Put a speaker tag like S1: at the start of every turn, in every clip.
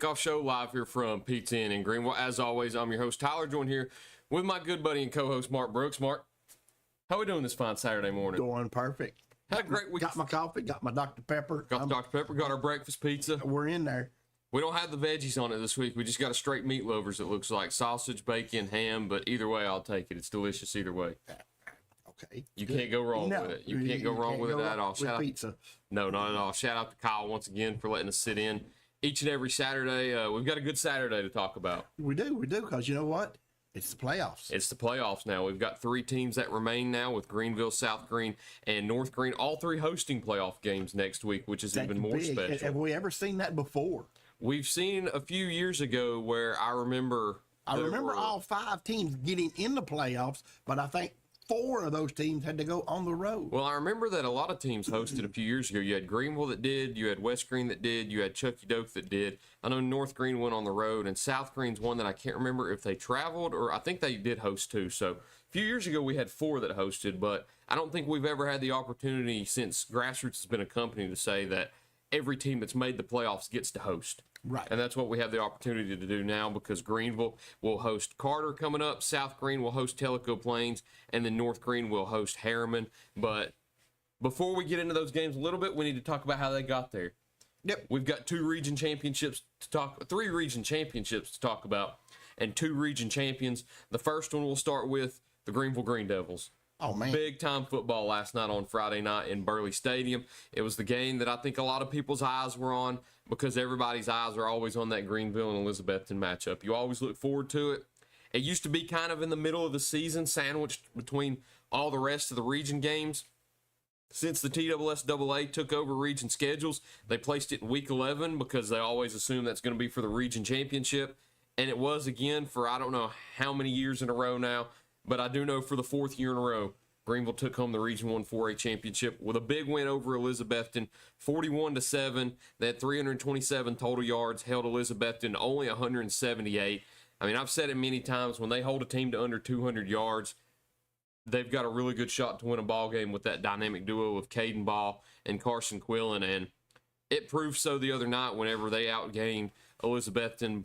S1: Kickoff show live here from Pizza Inn in Greeneville. As always, I'm your host, Tyler, joined here with my good buddy and co-host, Mark Brooks. Mark, how are we doing this fine Saturday morning?
S2: Doing perfect.
S1: Had a great week.
S2: Got my coffee, got my Dr. Pepper.
S1: Got the Dr. Pepper, got our breakfast pizza.
S2: We're in there.
S1: We don't have the veggies on it this week. We just got a straight meat lovers, it looks like. Sausage, bacon, ham, but either way, I'll take it. It's delicious either way.
S2: Okay.
S1: You can't go wrong with it. You can't go wrong with it at all.
S2: With pizza.
S1: No, not at all. Shout out to Kyle once again for letting us sit in each and every Saturday. We've got a good Saturday to talk about.
S2: We do, because you know what? It's the playoffs.
S1: It's the playoffs now. We've got three teams that remain now with Greeneville, South Green, and North Green, all three hosting playoff games next week, which is even more special.
S2: Have we ever seen that before?
S1: We've seen a few years ago where I remember
S2: all 5 teams getting in the playoffs, but I think 4 of those teams had to go on the road.
S1: Well, I remember that a lot of teams hosted a few years ago. You had Greeneville that did, you had West Green that did, you had Chucky Doak that did. I know North Green went on the road, and South Green's one that I can't remember if they traveled or I think they did host too. So a few years ago we had 4 that hosted, but I don't think we've ever had the opportunity since Grassroots has been a company to say that every team that's made the playoffs gets to host.
S2: Right.
S1: And that's what we have the opportunity to do now because Greeneville will host Carter coming up, South Green will host Tellico Plains, and then North Green will host Harriman. But before we get into those games a little bit, we need to talk about how they got there.
S2: Yep.
S1: We've got 3 region championships to talk about, and 2 region champions. The first one we'll start with the Greeneville Green Devils.
S2: Oh, man.
S1: Big time football last night on Friday night in Burley Stadium. It was the game that I think a lot of people's eyes were on because everybody's eyes are always on that Greeneville and Elizabethton matchup. You always look forward to it. It used to be kind of in the middle of the season, sandwiched between all the rest of the region games. Since the TSSAA took over region schedules, they placed it in week 11 because they always assume that's going to be for the region championship. And it was again for I don't know how many years in a row now. But I do know for the 4th year in a row, Greeneville took home the Region 1 4A championship with a big win over Elizabethton, 41-7. They had 327 total yards, held Elizabethton to only 178. I mean, I've said it many times, when they hold a team to under 200 yards, they've got a really good shot to win a ball game with that dynamic duo of Caden Ball and Carson Quillen. And it proved so the other night whenever they outgained Elizabethton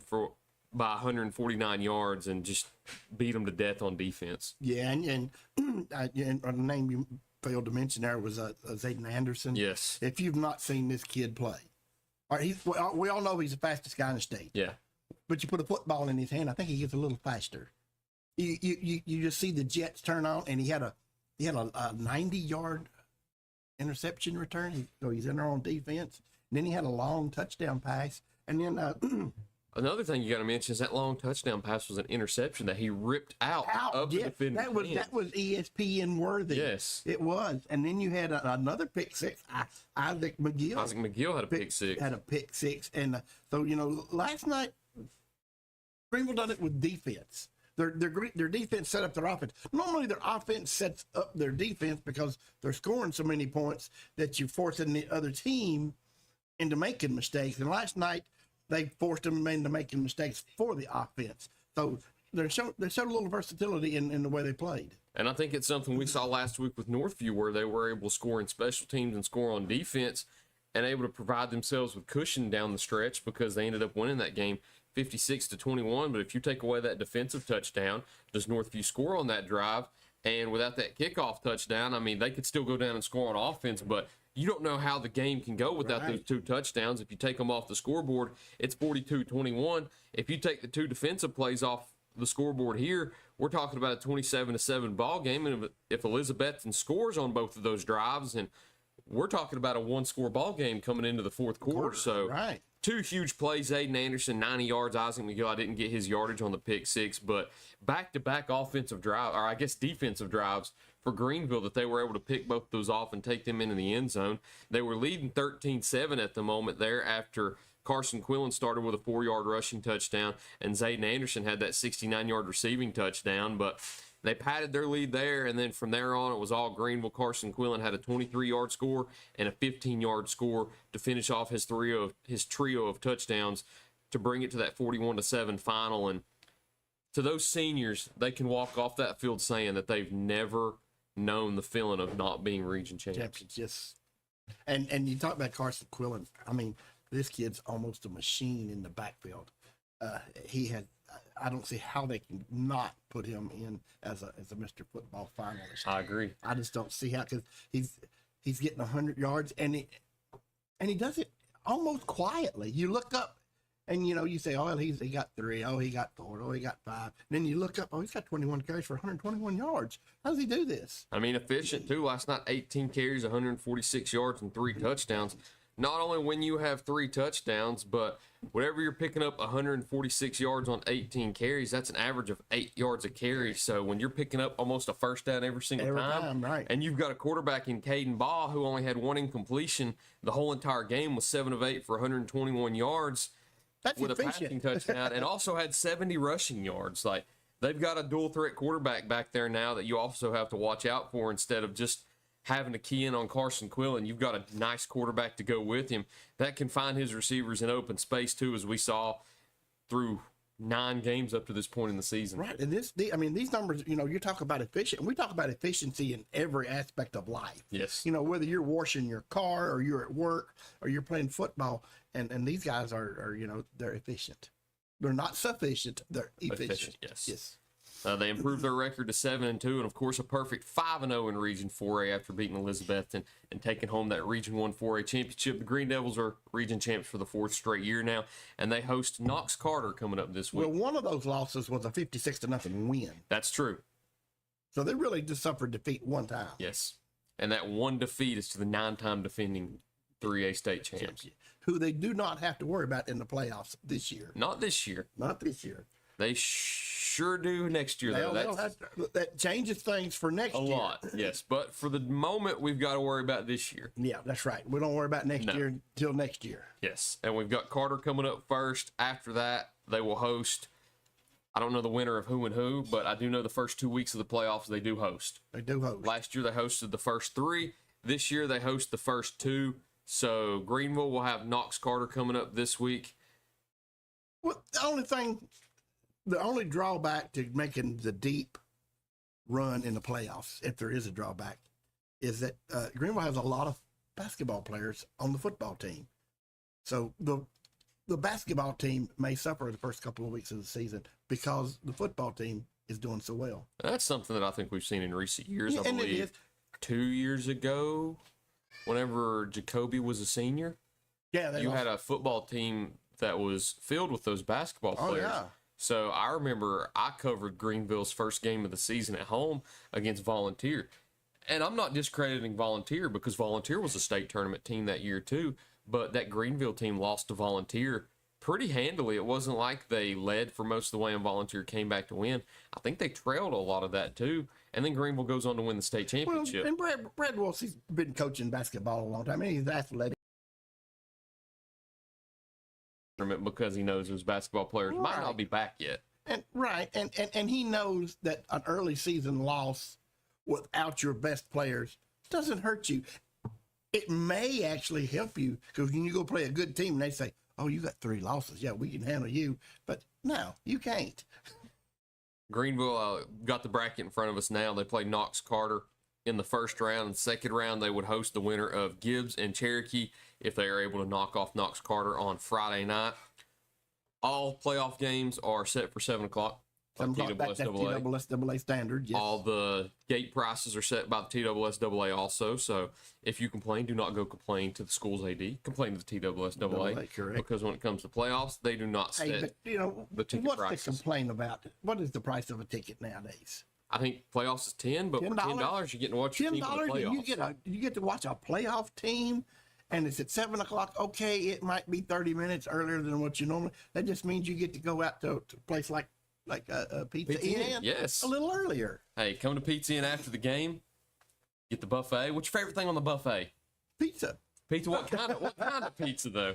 S1: by 149 yards and just beat them to death on defense.
S2: Yeah, and the name you failed to mention there was Zayden Anderson.
S1: Yes.
S2: If you've not seen this kid play, we all know he's the fastest guy in the state.
S1: Yeah.
S2: But you put a football in his hand, I think he gets a little faster. You just see the jets turn on, and he had a 90-yard interception return. He's in there on defense. And then he had a long touchdown pass, and then.
S1: Another thing you got to mention is that long touchdown pass was an interception that he ripped out of the defending
S2: that was ESPN worthy.
S1: Yes,
S2: it was. And then you had another pick six. Isaac McGill
S1: had a pick six.
S2: And so last night Greeneville done it with defense. Their defense set up their offense. Normally their offense sets up their defense because they're scoring so many points that you're forcing the other team into making mistakes. And last night they forced them into making mistakes for the offense. So they showed a little versatility in the way they played.
S1: And I think it's something we saw last week with Northview where they were able to score in special teams and score on defense and able to provide themselves with cushion down the stretch because they ended up winning that game 56-21. But if you take away that defensive touchdown, does Northview score on that drive? And without that kickoff touchdown, I mean, they could still go down and score on offense, but you don't know how the game can go without those 2 touchdowns. If you take them off the scoreboard, it's 42-21. If you take the 2 defensive plays off the scoreboard here, we're talking about a 27-7 ball game. And if Elizabethton scores on both of those drives, and we're talking about a 1-score ball game coming into the 4th quarter. So 2 huge plays, Aiden Anderson, 90 yards. Isaac McGill, I didn't get his yardage on the pick 6, but back-to-back offensive drive, or I guess defensive drives for Greeneville that they were able to pick both those off and take them into the end zone. They were leading 13-7 at the moment there after Carson Quillen started with a 4-yard rushing touchdown, and Zayden Anderson had that 69-yard receiving touchdown, but they padded their lead there, and then from there on, it was all Greeneville. Carson Quillen had a 23-yard score and a 15-yard score to finish off his trio of touchdowns to bring it to that 41-7 final. And to those seniors, they can walk off that field saying that they've never known the feeling of not being region champions.
S2: Yes. And you talk about Carson Quillen. I mean, This kid's almost a machine in the backfield. He had. I don't see how they can not put him in as a Mr. Football finalist.
S1: I agree.
S2: I just don't see how, because he's getting 100 yards and he does it almost quietly. You look up and you say, oh, he got 3, oh, he got 4, oh, he got 5. And then you look up, oh, he's got 21 carries for 121 yards. How does he do this?
S1: I mean, efficient too. Last night, 18 carries, 146 yards, and 3 touchdowns. Not only when you have 3 touchdowns, but whenever you're picking up 146 yards on 18 carries, that's an average of 8 yards a carry. So when you're picking up almost a first down every single time,
S2: right.
S1: And you've got a quarterback in Caden Baugh who only had 1 incompletion the whole entire game, was 7 of 8 for 121 yards
S2: That's
S1: with
S2: efficient.
S1: a passing touchdown, and also had 70 rushing yards. Like, they've got a dual threat quarterback back there now that you also have to watch out for, instead of just having to key in on Carson Quillen. You've got a nice quarterback to go with him that can find his receivers in open space too, as we saw through 9 games up to this point in the season.
S2: Right. And these numbers, you talk about efficient. We talk about efficiency in every aspect of life.
S1: Yes.
S2: Whether you're washing your car or you're at work or you're playing football, and these guys are they're efficient. They're not sufficient. They're efficient.
S1: Yes. They improved their record to 7-2, and of course a perfect 5-0 in Region 4A after beating Elizabethton and taking home that Region 1 4A championship. The Green Devils are region champs for the 4th straight year now, and they host Knox Carter coming up this week.
S2: Well, one of those losses was a 56-0 win.
S1: That's true.
S2: So they really just suffered defeat one time.
S1: Yes, and that one defeat is to the 9-time defending 3A state champs,
S2: who they do not have to worry about in the playoffs this year.
S1: Not this year.
S2: Not this year.
S1: They sure do next year, though.
S2: That changes things for next year.
S1: A lot, yes. But for the moment, we've got to worry about this year.
S2: Yeah, that's right. We don't worry about next year until next year.
S1: Yes, and we've got Carter coming up first. After that, they will host, I don't know the winner of who and who, but I do know the first 2 weeks of the playoffs they do host.
S2: They do host.
S1: Last year, they hosted the first 3. This year, they host the first 2. So Greenville will have Knox Carter coming up this week.
S2: Well, the only drawback to making the deep run in the playoffs, if there is a drawback, is that Greenville has a lot of basketball players on the football team. So the basketball team may suffer the first couple of weeks of the season because the football team is doing so well.
S1: That's something that I think we've seen in recent years.
S2: Yeah,
S1: I believe 2 years ago, whenever Jacoby was a senior, you had a football team that was filled with those basketball players.
S2: Oh, yeah.
S1: So I remember I covered Greenville's first game of the season at home against Volunteer. And I'm not discrediting Volunteer, because Volunteer was a state tournament team that year too. But that Greenville team lost to Volunteer pretty handily. It wasn't like they led for most of the way and Volunteer came back to win. I think they trailed a lot of that too. And then Greenville goes on to win the state championship.
S2: Well, and Brad Wilson, he's been coaching basketball a long time. I mean, he's athletic.
S1: Because he knows his basketball players might not be back yet.
S2: And he knows that an early season loss without your best players doesn't hurt you. It may actually help you, because when you go play a good team and they say, oh, you got 3 losses. Yeah, we can handle you. But no, you can't.
S1: Greenville got the bracket in front of us now. They play Knox Carter in the first round. In the second round, they would host the winner of Gibbs and Cherokee if they are able to knock off Knox Carter on Friday night. All playoff games are set for 7 o'clock.
S2: That's TSSAA standard. Yes.
S1: All the gate prices are set by the TSSAA also. So if you complain, do not go complain to the school's AD. Complain to the TSSAA.
S2: Correct.
S1: Because when it comes to playoffs, they do not set the ticket
S2: what's
S1: prices.
S2: The complaint about? What is the price of a ticket nowadays?
S1: I think playoffs is $10, but for $10, you're getting to watch your team in the playoffs.
S2: You get to watch a playoff team, and it's at 7 o'clock. Okay, it might be 30 minutes earlier than what you normally. That just means you get to go out to a place like a Pizza Inn.
S1: Yes,
S2: a little earlier.
S1: Hey, come to Pizza Inn after the game. Get the buffet. What's your favorite thing on the buffet?
S2: Pizza.
S1: Pizza. What kind of pizza though?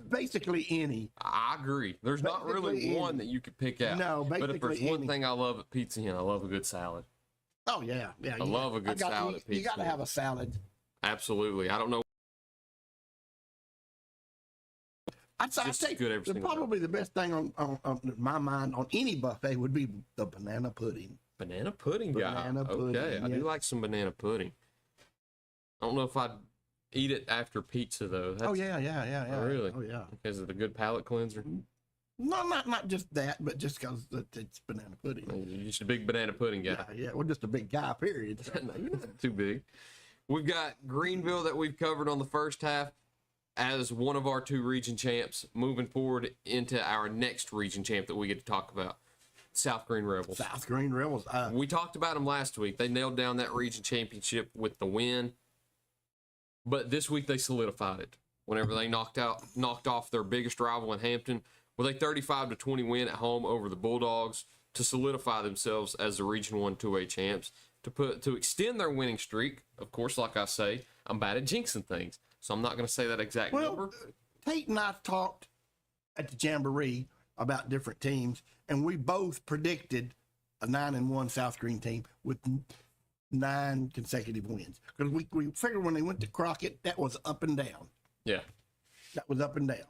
S2: Basically any.
S1: I agree. There's not really one that you could pick out.
S2: No, basically
S1: but if there's one thing I love at Pizza Inn, I love a good salad.
S2: Oh yeah.
S1: I love a good salad at Pizza Inn.
S2: You got to have a salad.
S1: Absolutely. I don't know.
S2: I'd say probably the best thing on my mind on any buffet would be the banana pudding.
S1: Banana pudding guy.
S2: Banana pudding.
S1: Okay, I do like some banana pudding. I don't know if I'd eat it after pizza though.
S2: Oh yeah.
S1: Oh, really?
S2: Oh yeah.
S1: Because of the good palate cleanser.
S2: No, not just that, but just because it's banana pudding.
S1: You're just a big banana pudding guy.
S2: Yeah. We're just a big guy. Period.
S1: No, you're not too big. We've got Greeneville that we've covered on the first half as one of our 2 region champs. Moving forward into our next region champ that we get to talk about, South Green Rebels.
S2: South Green Rebels.
S1: We talked about them last week. They nailed down that region championship with the win, but this week they solidified it whenever they knocked off their biggest rival in Hampton with a 35-20 win at home over the Bulldogs to solidify themselves as the Region 1 2A champs. To extend their winning streak, of course, like I say, I'm bad at jinxing things, so I'm not going to say that exact number.
S2: Tate and I talked at the Jamboree about different teams, and we both predicted a 9-1 South Green team with 9 consecutive wins. Because we figured when they went to Crockett, that was up and down.
S1: Yeah.
S2: That was up and down.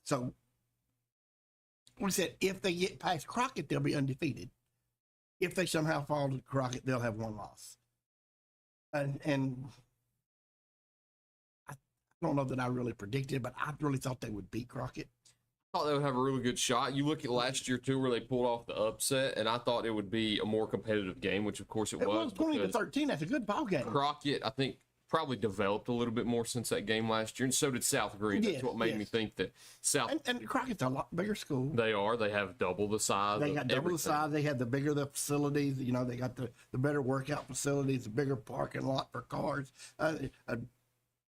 S2: So we said if they get past Crockett, they'll be undefeated. If they somehow fall to Crockett, they'll have 1 loss. And I don't know that I really predicted, but I really thought they would beat Crockett.
S1: I thought they would have a really good shot. You look at last year, too, where they pulled off the upset, and I thought it would be a more competitive game, which, of course, it was.
S2: It was 20-13. That's a good ball game.
S1: Crockett, I think, probably developed a little bit more since that game last year, and so did South Green. That's what made me think that South...
S2: And Crockett's a lot bigger school.
S1: They are. They have double the size.
S2: They got double the size. They have the bigger the facilities. They got the better workout facilities, the bigger parking lot for cars. A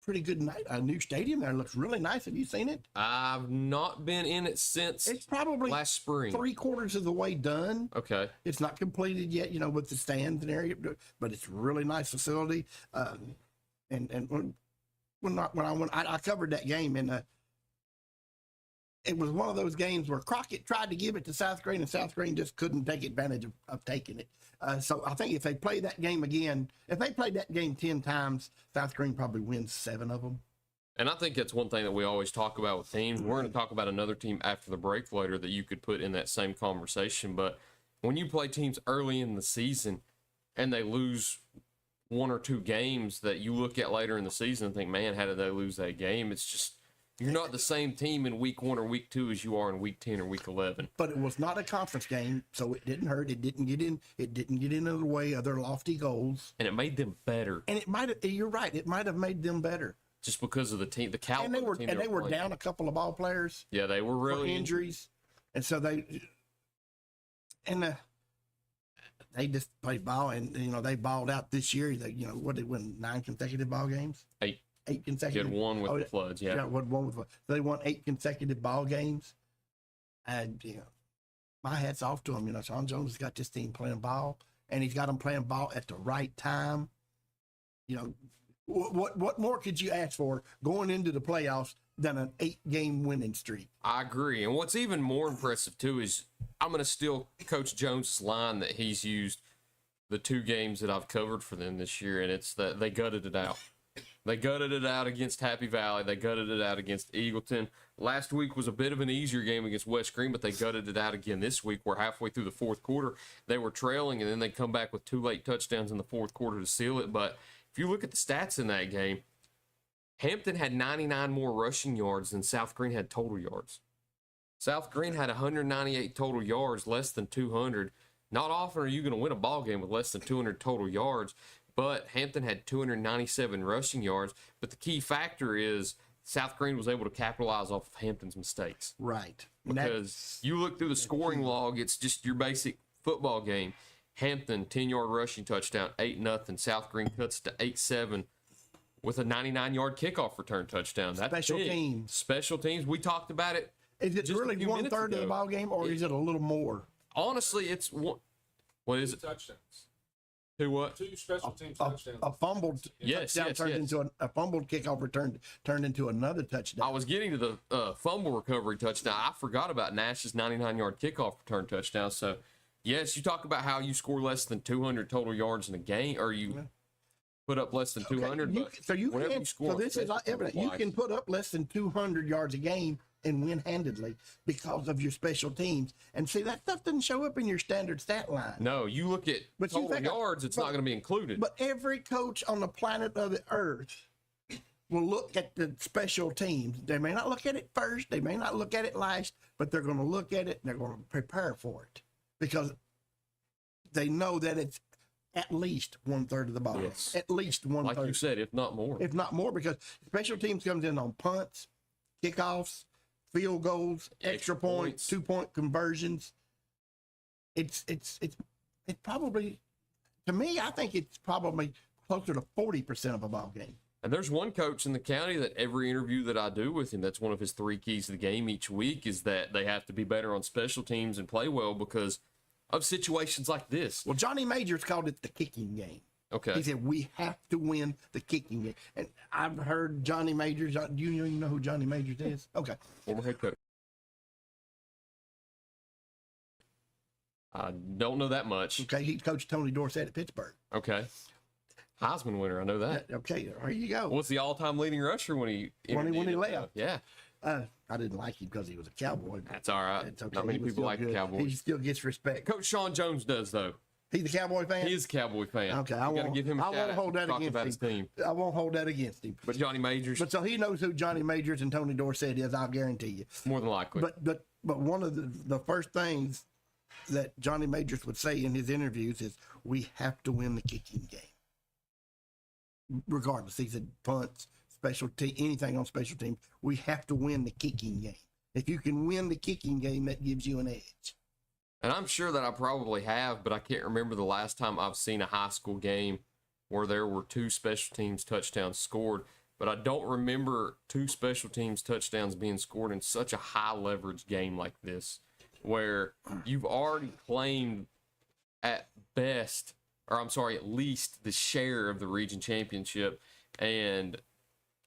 S2: pretty good night. A new stadium there looks really nice. Have you seen it?
S1: I've not been in it since
S2: it's probably
S1: last spring.
S2: 3/4 of the way done.
S1: Okay.
S2: It's not completed yet, with the stands and area, but it's a really nice facility. And when I went, I covered that game, and it was one of those games where Crockett tried to give it to South Green, and South Green just couldn't take advantage of taking it. So I think if they play that game again, if they played that game 10 times, South Green probably wins 7 of them.
S1: And I think that's one thing that we always talk about with teams. We're going to talk about another team after the break later that you could put in that same conversation. But when you play teams early in the season and they lose 1 or 2 games that you look at later in the season and think, man, how did they lose that game? It's just, you're not the same team in week 1 or week 2 as you are in week 10 or week 11.
S2: But it was not a conference game, so it didn't hurt. It didn't get in. It didn't get into the way of their lofty goals.
S1: And it made them better.
S2: And it might have. You're right. It might have made them better.
S1: Just because of the team, the caliber.
S2: And they were down a couple of ball players.
S1: Yeah, they were really
S2: injuries, and so they just played ball, and they balled out this year. They what they win 9 consecutive ball games. 8 consecutive.
S1: Get 1 with the Floods, yeah.
S2: One with they won 8 consecutive ball games, and my hat's off to him. Sean Jones has got this team playing ball, and he's got them playing ball at the right time. What more could you ask for going into the playoffs than an 8-game winning streak?
S1: I agree, and what's even more impressive too is I'm going to steal Coach Jones' line that he's used the 2 games that I've covered for them this year, and it's that they gutted it out. They gutted it out against Happy Valley. They gutted it out against Eagleton. Last week was a bit of an easier game against West Green, but they gutted it out again this week, where halfway through the 4th quarter, they were trailing, and then they come back with 2 late touchdowns in the 4th quarter to seal it. But if you look at the stats in that game, Hampton had 99 more rushing yards than South Green had total yards. South Green had 198 total yards, less than 200. Not often are you going to win a ball game with less than 200 total yards, but Hampton had 297 rushing yards. But the key factor is South Green was able to capitalize off of Hampton's mistakes.
S2: Right.
S1: Because you look through the scoring log, it's just your basic football game. Hampton, 10-yard rushing touchdown, 8-0. South Green cuts to 8-7 with a 99-yard kickoff return touchdown. That's
S2: special
S1: big.
S2: Teams.
S1: Special teams. We talked about it.
S2: Is it really 1/3 of the ball game, or is it a little more?
S1: Honestly, it's one. What is it?
S3: Touchdowns.
S1: 2 what?
S3: 2 special teams touchdowns.
S2: A fumbled touchdown turned into a fumbled kickoff return turned into another touchdown.
S1: I was getting to the fumble recovery touchdown. I forgot about Nash's 99-yard kickoff return touchdown. So, yes, you talk about how you score less than 200 total yards in a game, or you put up less than 200.
S2: Okay, this is evident. You can put up less than 200 yards a game and win handedly because of your special teams. And see, that stuff doesn't show up in your standard stat line.
S1: No, you look at total yards, it's not going to be included.
S2: But every coach on the planet of the earth will look at the special teams. They may not look at it first, they may not look at it last, but they're going to look at it and they're going to prepare for it because they know that it's at least 1/3 of the ball.
S1: Yes.
S2: At least 1/3.
S1: Like you said, if not more.
S2: If not more, because special teams comes in on punts, kickoffs, field goals, extra points, 2-point conversions. It's probably, to me, I think it's probably closer to 40% of a ball game.
S1: And there's one coach in the county that every interview that I do with him, that's one of his 3 keys to the game each week, is that they have to be better on special teams and play well because of situations like this.
S2: Well, Johnny Majors called it the kicking game.
S1: Okay.
S2: He said, we have to win the kicking game. And I've heard Johnny Majors. Do you even know who Johnny Majors is? Okay.
S1: Former head coach. I don't know that much.
S2: Okay. He coached Tony Dorsett at Pittsburgh.
S1: Okay. Heisman winner. I know that.
S2: Okay. There you go.
S1: What's the all-time leading rusher when he
S2: left?
S1: Yeah.
S2: I didn't like him because he was a Cowboy.
S1: That's all right.
S2: It's okay.
S1: Not many people like the Cowboys.
S2: He still gets respect.
S1: Coach Sean Jones does, though.
S2: He's a Cowboy fan?
S1: He is a Cowboy fan.
S2: Okay.
S1: I won't give him a shout out.
S2: hold that
S1: Talking about his
S2: against
S1: team.
S2: him. I won't hold that against him.
S1: But Johnny Majors,
S2: But so he knows who Johnny Majors and Tony Dorsett is, I'll guarantee you.
S1: more than likely.
S2: But one of the first things that Johnny Majors would say in his interviews is, we have to win the kicking game. Regardless, he said punts, special team, anything on special teams, we have to win the kicking game. If you can win the kicking game, that gives you an edge.
S1: And I'm sure that I probably have, but I can't remember the last time I've seen a high school game where there were 2 special teams touchdowns scored. But I don't remember 2 special teams touchdowns being scored in such a high leverage game like this, where you've already claimed at least the share of the region championship, and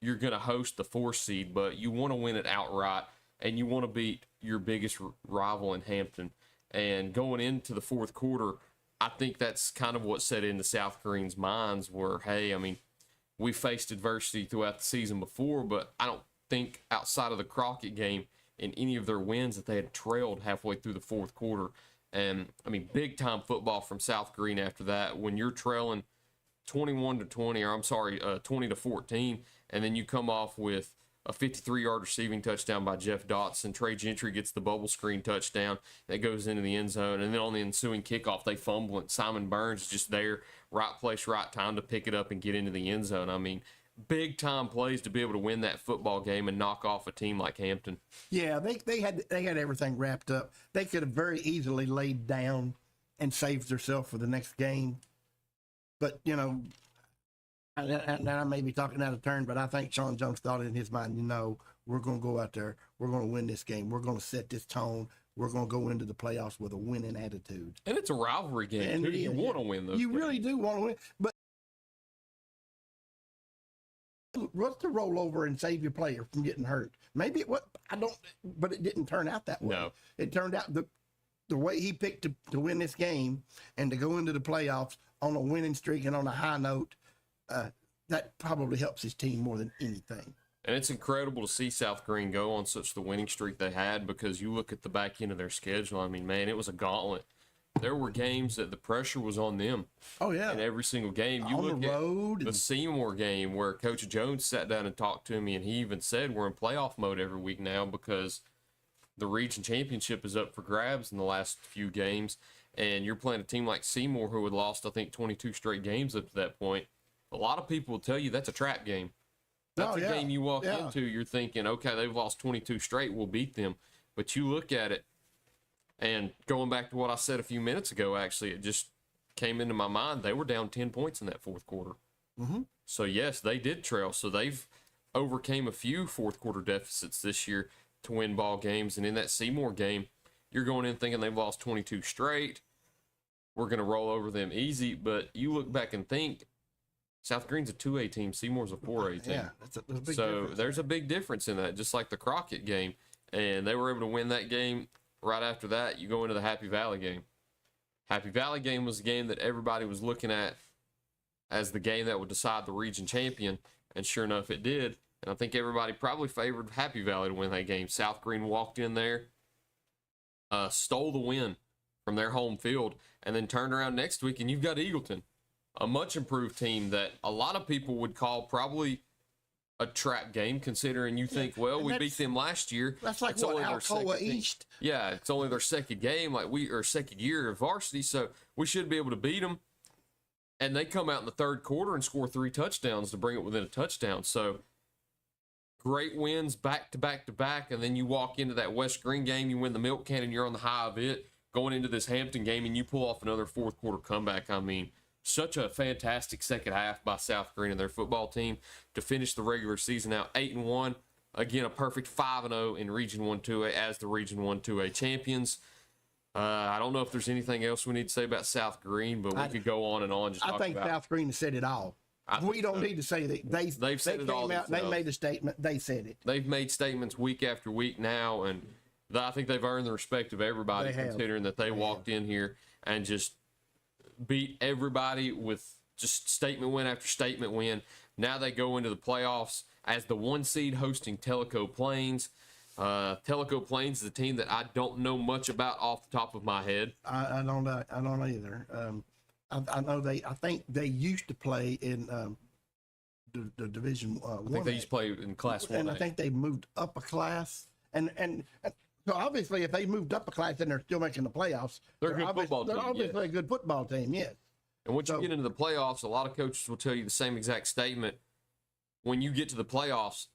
S1: you're going to host the 4 seed, but you want to win it outright, and you want to beat your biggest rival in Hampton. And going into the 4th quarter, I think that's kind of what set into South Green's minds where, hey, I mean, we faced adversity throughout the season before, but I don't think outside of the Crockett game in any of their wins that they had trailed halfway through the 4th quarter. And, I mean, big-time football from South Green after that. When you're trailing 20 to 14, and then you come off with a 53-yard receiving touchdown by Jeff Dotson. Trey Gentry gets the bubble screen touchdown that goes into the end zone. And then on the ensuing kickoff, they fumble it. Simon Burns is just there, right place, right time to pick it up and get into the end zone. I mean, big-time plays to be able to win that football game and knock off a team like Hampton.
S2: Yeah, they had everything wrapped up. They could have very easily laid down and saved themselves for the next game. But, you know, and I may be talking out of turn, but I think Sean Jones thought in his mind, we're going to go out there, we're going to win this game, we're going to set this tone, we're going to go into the playoffs with a winning attitude.
S1: And it's a rivalry game, too. You want to win those games.
S2: Really do want to win. But what's the rollover and save your player from getting hurt? Maybe but it didn't turn out that way.
S1: No.
S2: It turned out the way he picked to win this game and to go into the playoffs on a winning streak and on a high note, that probably helps his team more than anything.
S1: And it's incredible to see South Green go on such the winning streak they had, because you look at the back end of their schedule. I mean, man, it was a gauntlet. There were games that the pressure was on them.
S2: Oh, yeah.
S1: In every single game. You
S2: on
S1: look
S2: the road.
S1: At the Seymour game where Coach Jones sat down and talked to me, and he even said we're in playoff mode every week now because the region championship is up for grabs in the last few games, and you're playing a team like Seymour who had lost, I think, 22 straight games up to that point. A lot of people will tell you that's a trap game. That's a game you walk into, you're thinking, okay, they've lost 22 straight, we'll beat them. But you look at it, and going back to what I said a few minutes ago, actually, it just came into my mind. They were down 10 points in that 4th quarter.
S2: Mm-hmm.
S1: So, yes, they did trail. So, they've overcame a few 4th quarter deficits this year to win ball games. And in that Seymour game, you're going in thinking they've lost 22 straight. We're going to roll over them easy. But you look back and think, South Green's a 2A team, Seymour's a 4A team.
S2: Yeah, that's a big
S1: difference. There's a big difference in that, just like the Crockett game. And they were able to win that game. Right after that, you go into the Happy Valley game. Happy Valley game was a game that everybody was looking at as the game that would decide the region champion, and sure enough, it did. And I think everybody probably favored Happy Valley to win that game. South Green walked in there, stole the win from their home field, and then turned around next week, and you've got Eagleton, a much improved team that a lot of people would call probably a trap game, considering you think, well,
S2: And
S1: we beat them last year.
S2: That's like
S1: It's
S2: what,
S1: only their second
S2: Alcoa
S1: team.
S2: East?
S1: Yeah, it's only their second game, or second year of varsity, so we should be able to beat them. And they come out in the third quarter and score 3 touchdowns to bring it within a touchdown. So great wins back to back to back, and then you walk into that West Green game, you win the milk can, and you're on the high of it. Going into this Hampton game, and you pull off another fourth quarter comeback. I mean, such a fantastic second half by South Green and their football team to finish the regular season out 8-1. Again, a perfect 5-0 in Region 1-2A as the Region 1-2A champions. I don't know if there's anything else we need to say about South Green, but we could go on and on.
S2: I think South Green has said it all. We don't need to say that.
S1: They've said it all
S2: came out, they
S1: themselves.
S2: made a statement. They said it.
S1: They've made statements week after week now, and I think they've earned the respect of everybody, considering that they walked in here and just beat everybody with just statement win after statement win. Now they go into the playoffs as the 1 seed hosting Tellico Plains. Tellico Plains is a team that I don't know much about off the top of my head.
S2: I don't either. I know I think they used to play in the Division 1.
S1: I think they used to play in Class 1.
S2: And I think they moved up a class. And so obviously, if they moved up a class and they're still making the playoffs,
S1: They're a good football team,
S2: They're obviously a good football team, yes.
S1: And once you get into the playoffs, a lot of coaches will tell you the same exact statement. When you get to the playoffs,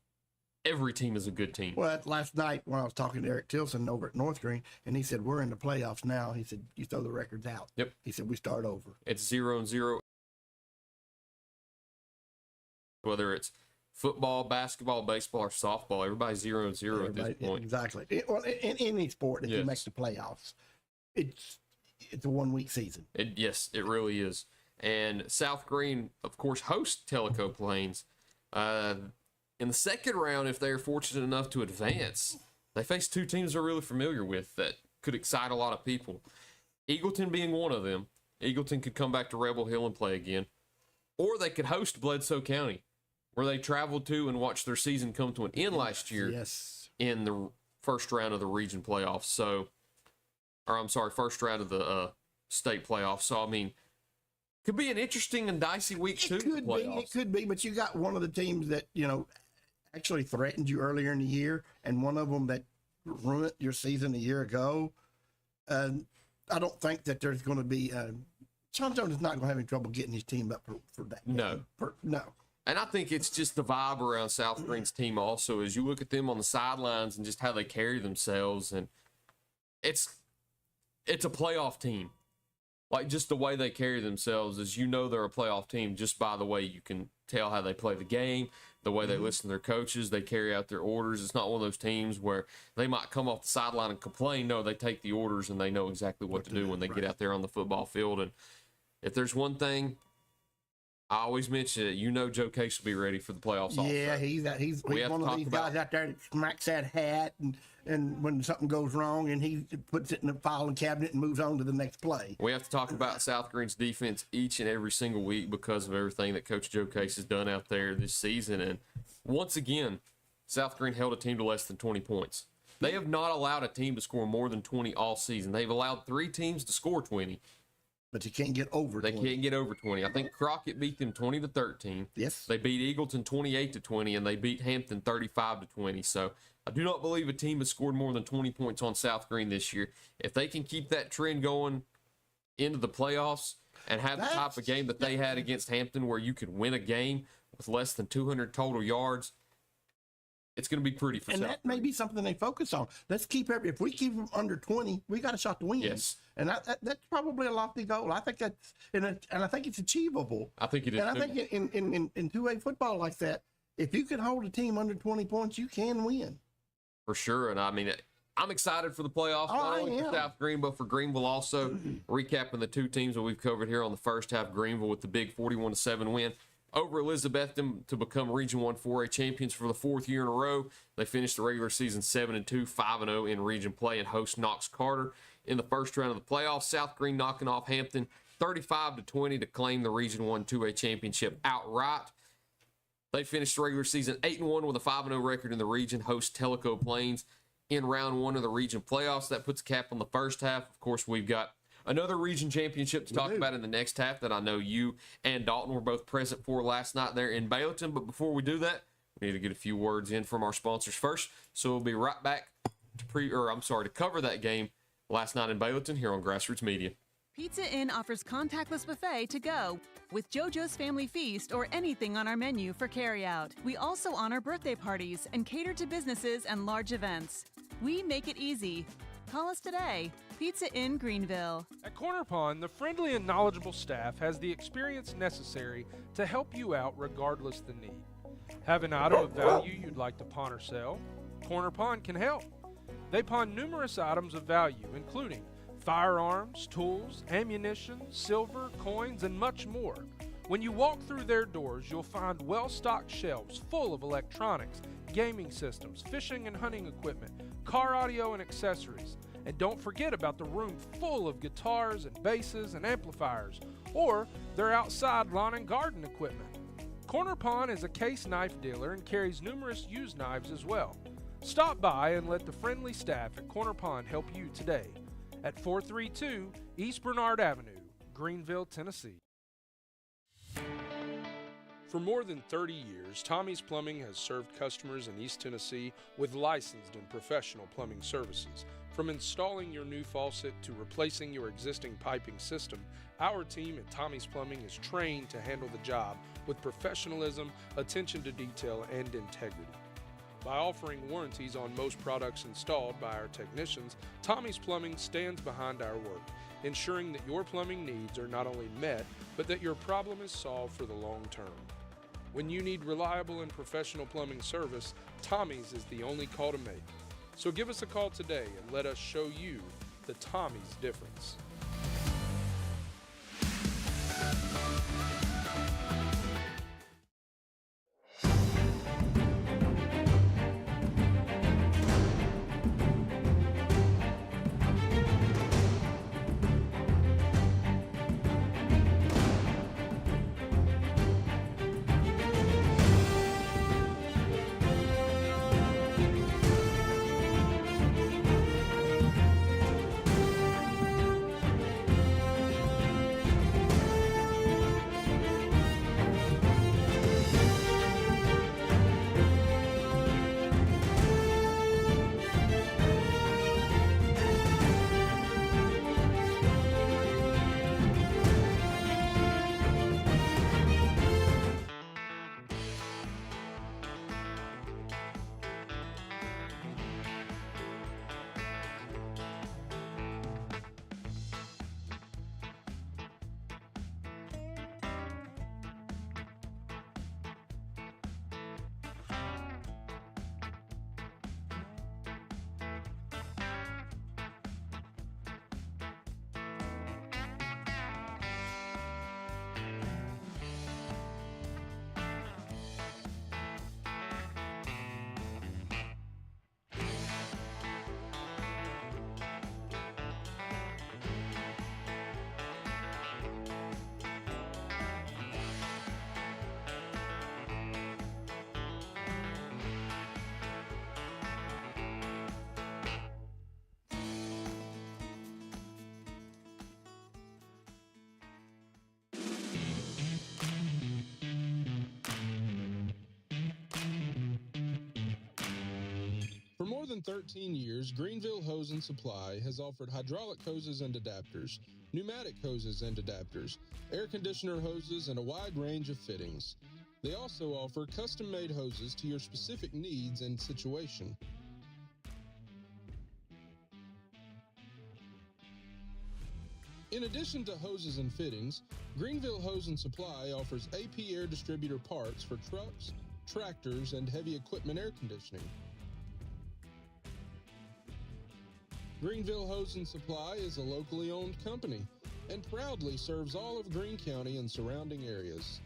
S1: every team is a good team.
S2: Well, last night when I was talking to Eric Tilson over at North Green, and he said, we're in the playoffs now. He said, you throw the records out.
S1: Yep.
S2: He said, we start over.
S1: It's 0-0. Whether it's football, basketball, baseball, or softball, everybody's 0-0 at this point.
S2: Exactly. In any sport, if you make the playoffs, it's a 1 week season.
S1: Yes, it really is. And South Green, of course, hosts Tellico Plains. In the second round, if they're fortunate enough to advance, they face 2 teams they're really familiar with that could excite a lot of people. Eagleton being one of them. Eagleton could come back to Rebel Hill and play again. Or they could host Bledsoe County, where they traveled to and watched their season come to an end last year in the first round of the region playoffs. First round of the state playoffs. So, I mean, could be an interesting and dicey week, too.
S2: It could be, but you got one of the teams that, actually threatened you earlier in the year, and one of them that ruined your season a year ago. I don't think that there's going to be Sean Jones is not going to have any trouble getting his team up for that.
S1: No.
S2: No.
S1: And I think it's just the vibe around South Green's team also, as you look at them on the sidelines and just how they carry themselves. And it's a playoff team. Like, just the way they carry themselves is, they're a playoff team just by the way you can tell how they play the game, the way they listen to their coaches, they carry out their orders. It's not one of those teams where they might come off the sideline and complain. No, they take the orders and they know exactly what to do when they get out there on the football field. And if there's one thing I always mention it, Joe Case will be ready for the playoffs.
S2: Yeah,
S1: also.
S2: he's one of these guys out there that smacks that hat, and when something goes wrong, and he puts it in the filing cabinet and moves on to the next play.
S1: We have to talk about South Green's defense each and every single week because of everything that Coach Joe Case has done out there this season. And once again, South Green held a team to less than 20 points. They have not allowed a team to score more than 20 all season. They've allowed 3 teams to score 20.
S2: But you can't get over 20.
S1: They can't get over 20. I think Crockett beat them 20-13.
S2: Yes.
S1: They beat Eagleton 28-20, and they beat Hampton 35-20. So I do not believe a team has scored more than 20 points on South Green this year. If they can keep that trend going into the playoffs and have the type of game that they had against Hampton, where you could win a game with less than 200 total yards, it's going to be pretty for South Green.
S2: And that may be something they focus on. Let's keep if we keep them under 20, we got a shot to win.
S1: Yes.
S2: And that's probably a lofty goal. I think that's and I think it's achievable.
S1: I think it is.
S2: And I think in 2A football like that, if you can hold a team under 20 points, you can win.
S1: For sure. And I mean, I'm excited for the playoffs, not only for South Green, but for Greeneville also. Recapping the 2 teams that we've covered here on the first half, Greeneville with the big 41-7 win over Elizabethton to become Region 1 4A champions for the 4th year in a row. They finished the regular season 7-2, 5-0 in region play, and host Knox Carter in the first round of the playoffs. South Green knocking off Hampton 35-20 to claim the Region 1 2A championship outright. They finished the regular season 8-1 with a 5-0 record in the region, host Tellico Plains in round 1 of the region playoffs. That puts a cap on the first half. Of course, we've got another region championship to talk about in the next half that I know you and Dalton were both present for last night there in Bayleton. But before we do that, We need to get a few words in from our sponsors first. So we'll be right back to cover that game last night in Bayleton here on Grassroots Media.
S3: Pizza Inn offers contactless buffet to go with JoJo's Family Feast or anything on our menu for carryout. We also honor birthday parties and cater to businesses and large events. We make it easy. Call us today. Pizza Inn Greeneville.
S4: At Corner Pond, the friendly and knowledgeable staff has the experience necessary to help you out regardless the need. Have an item of value you'd like to pawn or sell? Corner Pond can help. They pawn numerous items of value, including firearms, tools, ammunition, silver, coins, and much more. When you walk through their doors, you'll find well-stocked shelves full of electronics, gaming systems, fishing and hunting equipment, car audio and accessories. And don't forget about the room full of guitars and basses and amplifiers, or their outside lawn and garden equipment. Corner Pond is a case knife dealer and carries numerous used knives as well. Stop by and let the friendly staff at Corner Pond help you today at 432 East Bernard Avenue, Greeneville, Tennessee. For more than 30 years, Tommy's Plumbing has served customers in East Tennessee with licensed and professional plumbing services. From installing your new faucet to replacing your existing piping system, our team at Tommy's Plumbing is trained to handle the job with professionalism, attention to detail, and integrity. By offering warranties on most products installed by our technicians, Tommy's Plumbing stands behind our work, ensuring that your plumbing needs are not only met, but that your problem is solved for the long term. When you need reliable and professional plumbing service, Tommy's is the only call to make. So give us a call today and let us show you the Tommy's difference. For more than 13 years, Greeneville Hose and Supply has offered hydraulic hoses and adapters, pneumatic hoses and adapters, air conditioner hoses, and a wide range of fittings. They also offer custom-made hoses to your specific needs and situation. In addition to hoses and fittings, Greeneville Hose and Supply offers AP air distributor parts for trucks, tractors, and heavy equipment air conditioning. Greeneville Hose and Supply is a locally owned company and proudly serves all of Greene County and surrounding areas.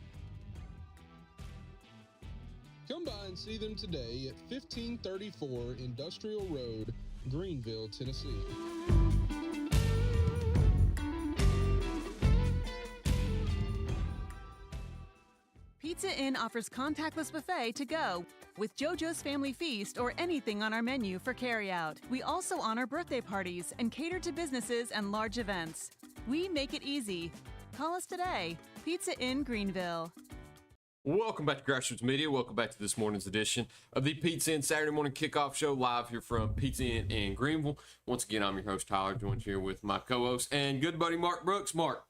S4: Come by and see them today at 1534 Industrial Road, Greeneville, Tennessee.
S3: Pizza Inn offers contactless buffet to go with JoJo's Family Feast or anything on our menu for carryout. We also honor birthday parties and cater to businesses and large events. We make it easy. Call us today. Pizza Inn Greeneville.
S1: Welcome back to Grassroots Media. Welcome back to this morning's edition of the Pizza Inn Saturday Morning Kickoff Show, live here from Pizza Inn in Greeneville. Once again, I'm your host, Tyler, joined here with my co-host and good buddy, Mark Brooks. Mark,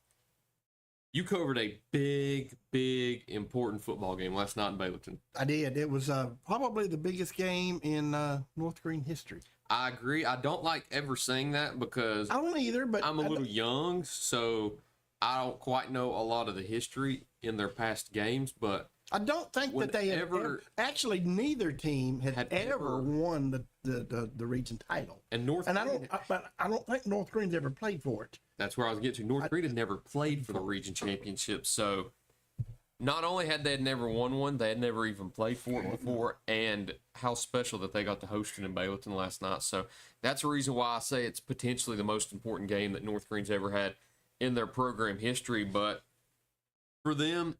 S1: you covered a big, important football game last night in Bayleton.
S2: I did. It was probably the biggest game in North Green history.
S1: I agree. I don't like ever saying that because
S2: I don't either, but
S1: I'm a little young, so I don't quite know a lot of the history in their past games, but
S2: I don't think that they had ever, actually neither team had ever won the region title.
S1: And
S2: I don't think North Green's ever played for it.
S1: That's where I was getting to. North Green had never played for the region championship, so not only had they never won one, they had never even played for it before, and how special that they got to host it in Bayleton last night. So that's the reason why I say it's potentially the most important game that North Green's ever had in their program history. But for them,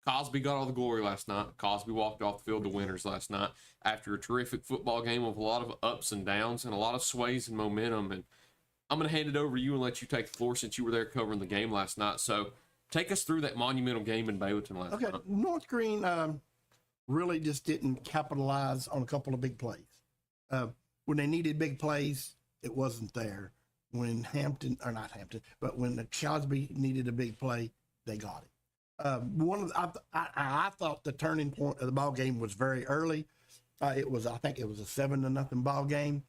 S1: Cosby got all the glory last night. Cosby walked off the field the winners last night after a terrific football game with a lot of ups and downs and a lot of sways and momentum. And I'm going to hand it over to you and let you take the floor since you were there covering the game last night. So take us through that monumental game in Bayleton last night.
S2: North Green really just didn't capitalize on a couple of big plays. When they needed big plays, it wasn't there. When when the Cosby needed a big play, they got it. I thought the turning point of the ball game was very early. I think it was a 7-0 ball game,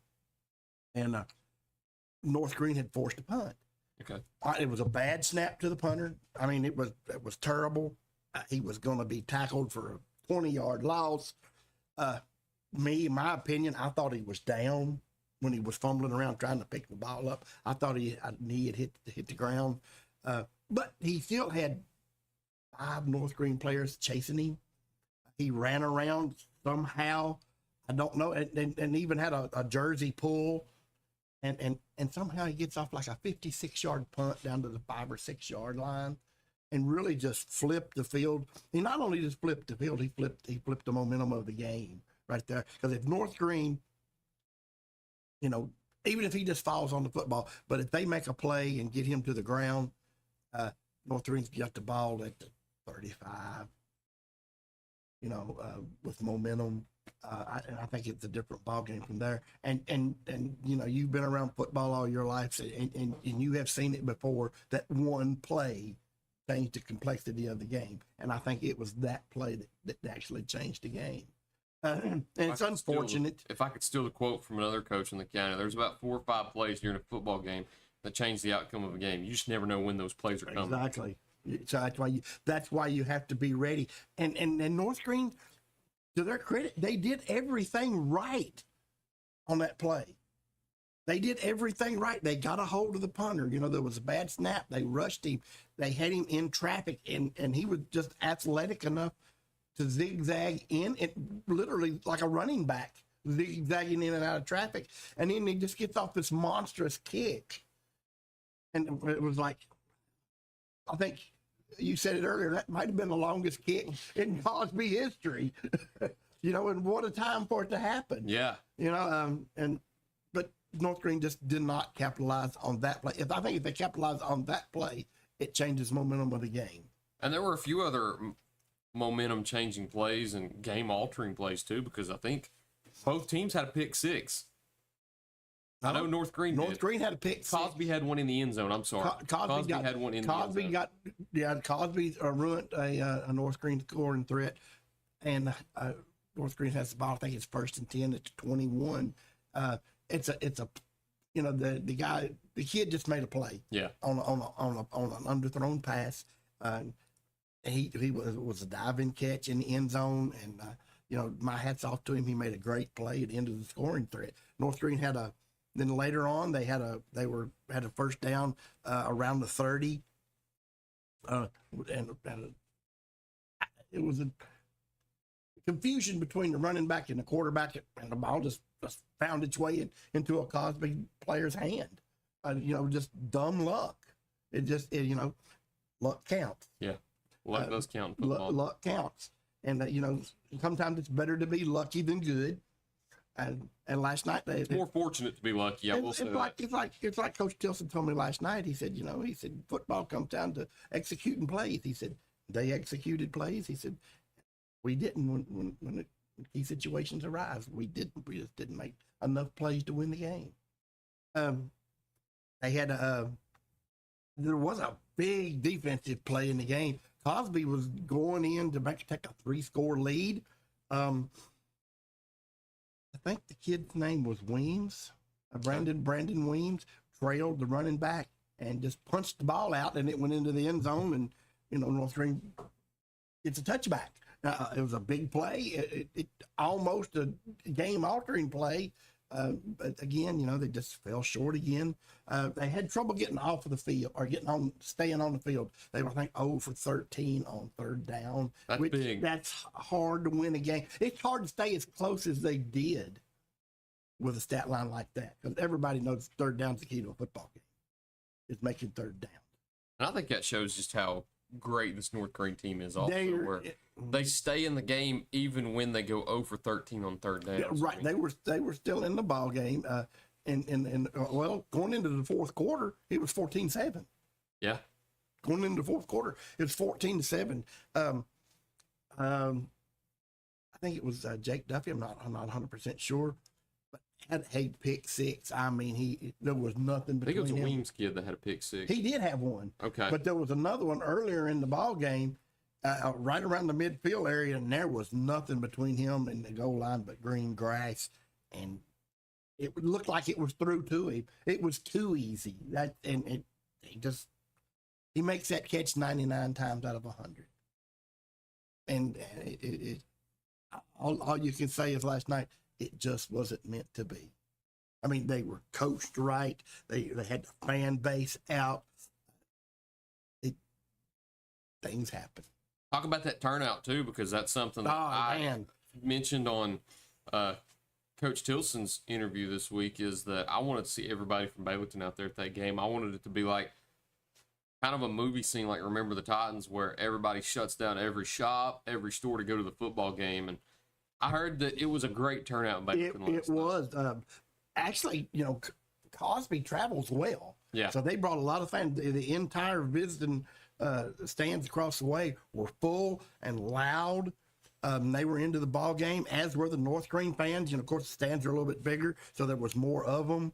S2: and North Green had forced a punt.
S1: Okay.
S2: It was a bad snap to the punter. I mean, it was terrible. He was going to be tackled for a 20-yard loss. In my opinion, I thought he was down when he was fumbling around trying to pick the ball up. I thought he had hit the ground, but he still had 5 North Green players chasing him. He ran around somehow. I don't know, and even had a jersey pull. And somehow he gets off like a 56-yard punt down to the 5 or 6 yard line, and really just flipped the field. He not only just flipped the field, he flipped the momentum of the game right there. Because if North Green, even if he just falls on the football, but if they make a play and get him to the ground, North Green's got the ball at the 35. With momentum. I think it's a different ball game from there. And you've been around football all your life, and you have seen it before, that one play changed the complexity of the game. And I think it was that play that actually changed the game. And it's unfortunate.
S1: If I could steal the quote from another coach in the county, there's about 4 or 5 plays during a football game that change the outcome of a game. You just never know when those plays are coming.
S2: Exactly. So that's why you have to be ready. And North Green, to their credit, they did everything right on that play. They did everything right. They got a hold of the punter. There was a bad snap. They rushed him. They had him in traffic, and he was just athletic enough to zigzag in, it literally like a running back, zigzagging in and out of traffic. And then he just gets off this monstrous kick. And it was like, I think you said it earlier, that might have been the longest kick in Cosby history. And what a time for it to happen.
S1: Yeah.
S2: But North Green just did not capitalize on that play. I think if they capitalized on that play, it changes momentum of the game.
S1: And there were a few other momentum changing plays and game altering plays too, because I think both teams had a pick six. I know North Green
S2: had a pick.
S1: Cosby had one in the end zone. I'm sorry. Cosby had one in the end zone.
S2: Cosby ruined a North Green scoring threat, and North Green has the ball. I think it's 1st and 10 at 21. It's a the kid just made a play.
S1: Yeah.
S2: On an underthrown pass. He was a diving catch in the end zone, and my hat's off to him. He made a great play at the end of the scoring threat. North Green had a. Then later on, they had a first down around the 30, and it was a confusion between the running back and the quarterback, and the ball just found its way into a Cosby player's hand. Just dumb luck. Luck counts.
S1: Yeah, luck does count in football.
S2: Luck counts, and sometimes it's better to be lucky than good. And last night
S1: it's more fortunate to be lucky. I will say that.
S2: It's like Coach Tilson told me last night. He said, football comes down to executing plays. He said they executed plays. He said, We didn't when key situations arise. We just didn't make enough plays to win the game. They had there was a big defensive play in the game. Cosby was going in to take a 3-score lead. I think the kid's name was Weems, Brandon Weems, trailed the running back and just punched the ball out, and it went into the end zone. And North Green gets a touchback. It was a big play. It almost a game-altering play. But again, they just fell short again. They had trouble getting off of the field or staying on the field. They were, I think, 0 for 13 on third down.
S1: That's big.
S2: That's hard to win a game. It's hard to stay as close as they did with a stat line like that, because everybody knows third down's the key to a football game. It's making third down.
S1: And I think that shows just how great this North Green team is also, where they stay in the game even when they go 0 for 13 on third down.
S2: Yeah, right. I mean, they were still in the ball game. And going into the fourth quarter, it was 14-7.
S1: Yeah.
S2: Going into the fourth quarter, it was 14-7. I think it was Jake Duffy. I'm not 100% sure, but had a pick six. I mean, there was nothing between him.
S1: I think it was a Weems kid that had a pick six.
S2: He did have one.
S1: Okay.
S2: But there was another one earlier in the ball game, right around the midfield area, and there was nothing between him and the goal line but green grass, and it looked like it was through to him. It was too easy. He makes that catch 99 times out of 100. And all you can say is last night, it just wasn't meant to be. I mean, they were coached right. They had the fan base out. Things happen.
S1: Talk about that turnout, too, because that's something that I mentioned on Coach Tilson's interview this week, is that I wanted to see everybody from Baywoodton out there at that game. I wanted it to be like kind of a movie scene like Remember the Titans, where everybody shuts down every shop, every store to go to the football game. And I heard that it was a great turnout in Baywoodton.
S2: It was. Actually, Cosby travels well.
S1: Yeah.
S2: So they brought a lot of fans. The entire visiting stands across the way were full and loud. They were into the ball game, as were the North Green fans. Of course, the stands are a little bit bigger, so there was more of them.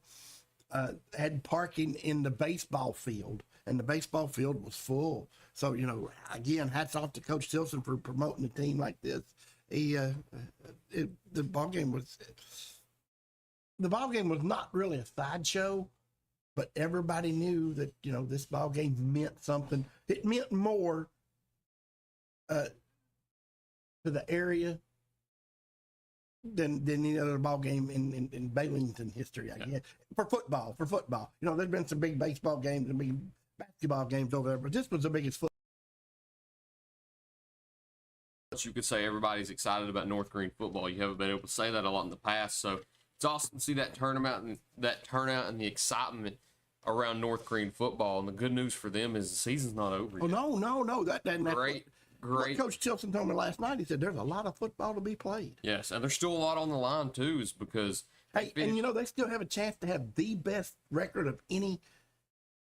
S2: Had parking in the baseball field, and the baseball field was full. So, again, hats off to Coach Tilson for promoting a team like this. The ball game was not really a sideshow, but everybody knew that, this ball game meant something. It meant more to the area than any other ball game in Bailington history, I guess. For football. There's been some big baseball games and big basketball games over there, but this was the biggest football.
S1: You could say everybody's excited about North Green football. You haven't been able to say that a lot in the past, so it's awesome to see that turnout and the excitement around North Green football. And the good news for them is the season's not over yet.
S2: Oh, no. That's
S1: Great.
S2: What Coach Tilson told me last night. He said there's a lot of football to be played.
S1: Yes, and there's still a lot on the line, too, is because...
S2: Hey, and they still have a chance to have the best record of any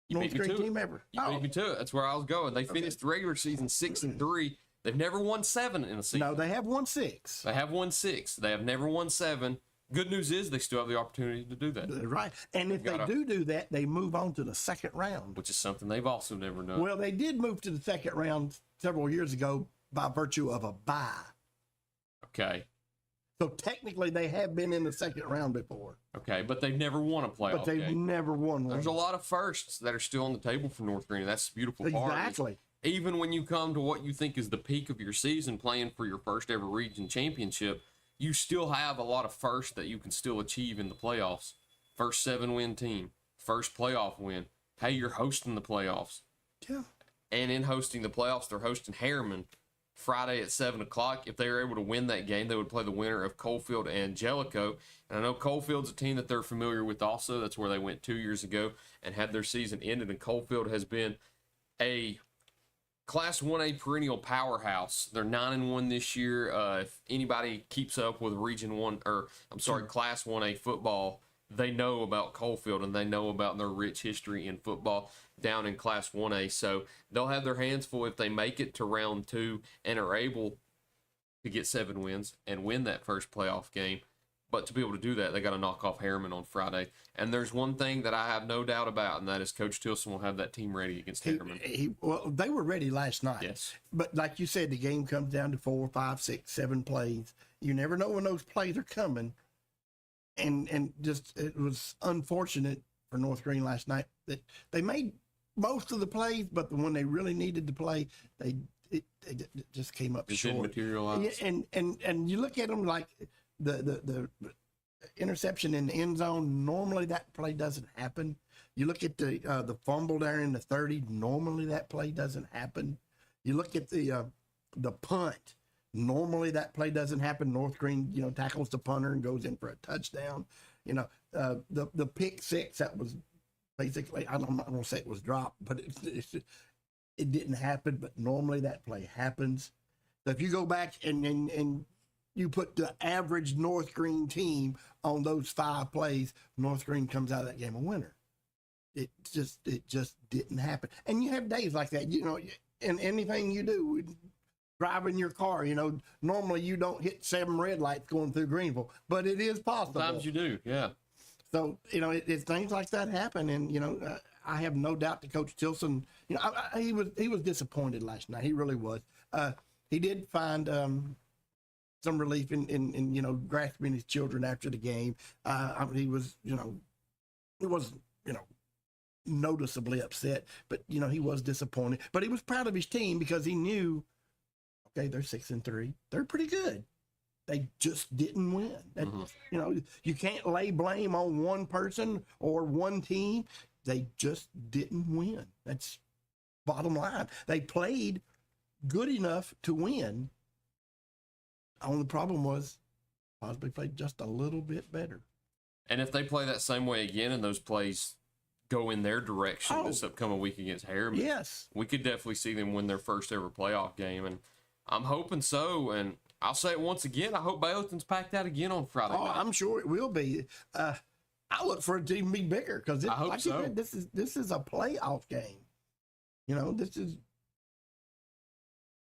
S2: North Green team ever.
S1: You beat me to it. That's where I was going. They finished the regular season 6-3. They've never won 7 in a season.
S2: No, they have won 6.
S1: They have won 6. They have never won 7. Good news is they still have the opportunity to do that.
S2: Right. And if they do that, they move on to the second round.
S1: Which is something they've also never done.
S2: Well, they did move to the second round several years ago by virtue of a bye.
S1: Okay.
S2: So technically they have been in the second round before.
S1: Okay, but they've never won a playoff
S2: But they've never won one.
S1: There's a lot of firsts that are still on the table for North Green, and that's the beautiful part.
S2: Exactly.
S1: Even when you come to what you think is the peak of your season, playing for your first ever region championship, you still have a lot of firsts that you can still achieve in the playoffs. First 7-win team, first playoff win. Hey, you're hosting the playoffs.
S2: Yeah. And
S1: in hosting the playoffs, they're hosting Harriman Friday at 7 o'clock. If they were able to win that game, they would play the winner of Coalfield and Jellicoe. And I know Coalfield's a team that they're familiar with also. That's where they went 2 years ago and had their season ended. And Coalfield has been a Class 1A perennial powerhouse. They're 9-1 this year. If anybody keeps up with Class 1A football, they know about Coalfield and they know about their rich history in football down in Class 1A. So they'll have their hands full if they make it to round 2 and are able to get 7 wins and win that first playoff game. But to be able to do that, they got to knock off Harriman on Friday. And there's one thing that I have no doubt about, and that is Coach Tilson will have that team ready against Harriman.
S2: Well, they were ready last night.
S1: Yes.
S2: But like you said, the game comes down to 4, 5, 6, 7 plays. You never know when those plays are coming. And just it was unfortunate for North Green last night that they made most of the plays, but the one they really needed to play, it just came up short.
S1: Didn't materialize.
S2: Yeah, and you look at them like the interception in the end zone. Normally that play doesn't happen. You look at the fumble there in the 30. Normally that play doesn't happen. You look at the punt. Normally that play doesn't happen. North Green, tackles the punter and goes in for a touchdown. The pick six, that was basically, I'm not going to say it was dropped, but it didn't happen. But normally that play happens. So if you go back and you put the average North Green team on those 5 plays, North Green comes out of that game a winner. It just didn't happen. And you have days like that, in anything you do, driving your car, normally you don't hit 7 red lights going through Greeneville, but it is possible.
S1: Sometimes you do, yeah.
S2: So, it's things like that happen. And, I have no doubt that Coach Tilson, he was disappointed last night. He really was. He did find some relief in grasping his children after the game. He was, he was, noticeably upset, but he was disappointed. But he was proud of his team because he knew, okay, they're 6-3. They're pretty good. They just didn't win. You can't lay blame on one person or one team. They just didn't win. That's bottom line. They played good enough to win. Only problem was possibly played just a little bit better.
S1: And if they play that same way again and those plays go in their direction this upcoming week against Harriman,
S2: yes,
S1: we could definitely see them win their first ever playoff game. And I'm hoping so. And I'll say it once again, I hope Bayleton's packed out again on Friday night.
S2: I'm sure it will be. I look for it to even be bigger because, like you said, this is a playoff game. This is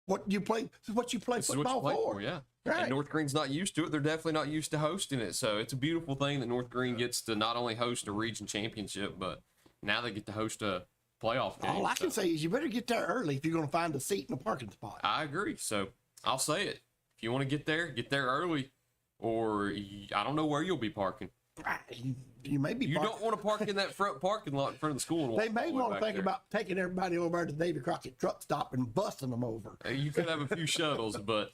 S2: what you play. This is what you play football for.
S1: Yeah.
S2: Right.
S1: And North Green's not used to it. They're definitely not used to hosting it. So it's a beautiful thing that North Green gets to not only host a region championship, but now they get to host a playoff game.
S2: All I can say is you better get there early if you're going to find a seat in a parking spot.
S1: I agree. So I'll say it. If you want to get there early, or I don't know where you'll be parking.
S2: You may be.
S1: You don't want to park in that front parking lot in front of the school.
S2: They may want to think about taking everybody over to the Davy Crockett truck stop and busting them over.
S1: You could have a few shuttles, but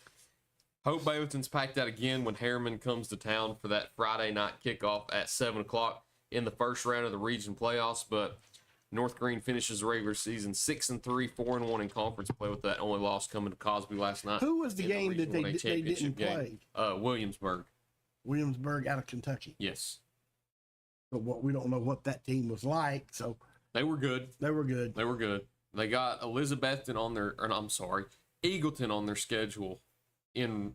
S1: hope Bayleton's packed out again when Harriman comes to town for that Friday night kickoff at 7 o'clock in the first round of the region playoffs. But North Green finishes the regular season 6-3, 4-1 in conference play, with that only loss coming to Cosby last night.
S2: Who was the game that they didn't play?
S1: Williamsburg.
S2: Williamsburg out of Kentucky.
S1: Yes.
S2: But we don't know what that team was like. So
S1: they were good.
S2: They were good.
S1: They were good. They got Elizabethton on their, or I'm sorry, Eagleton on their schedule in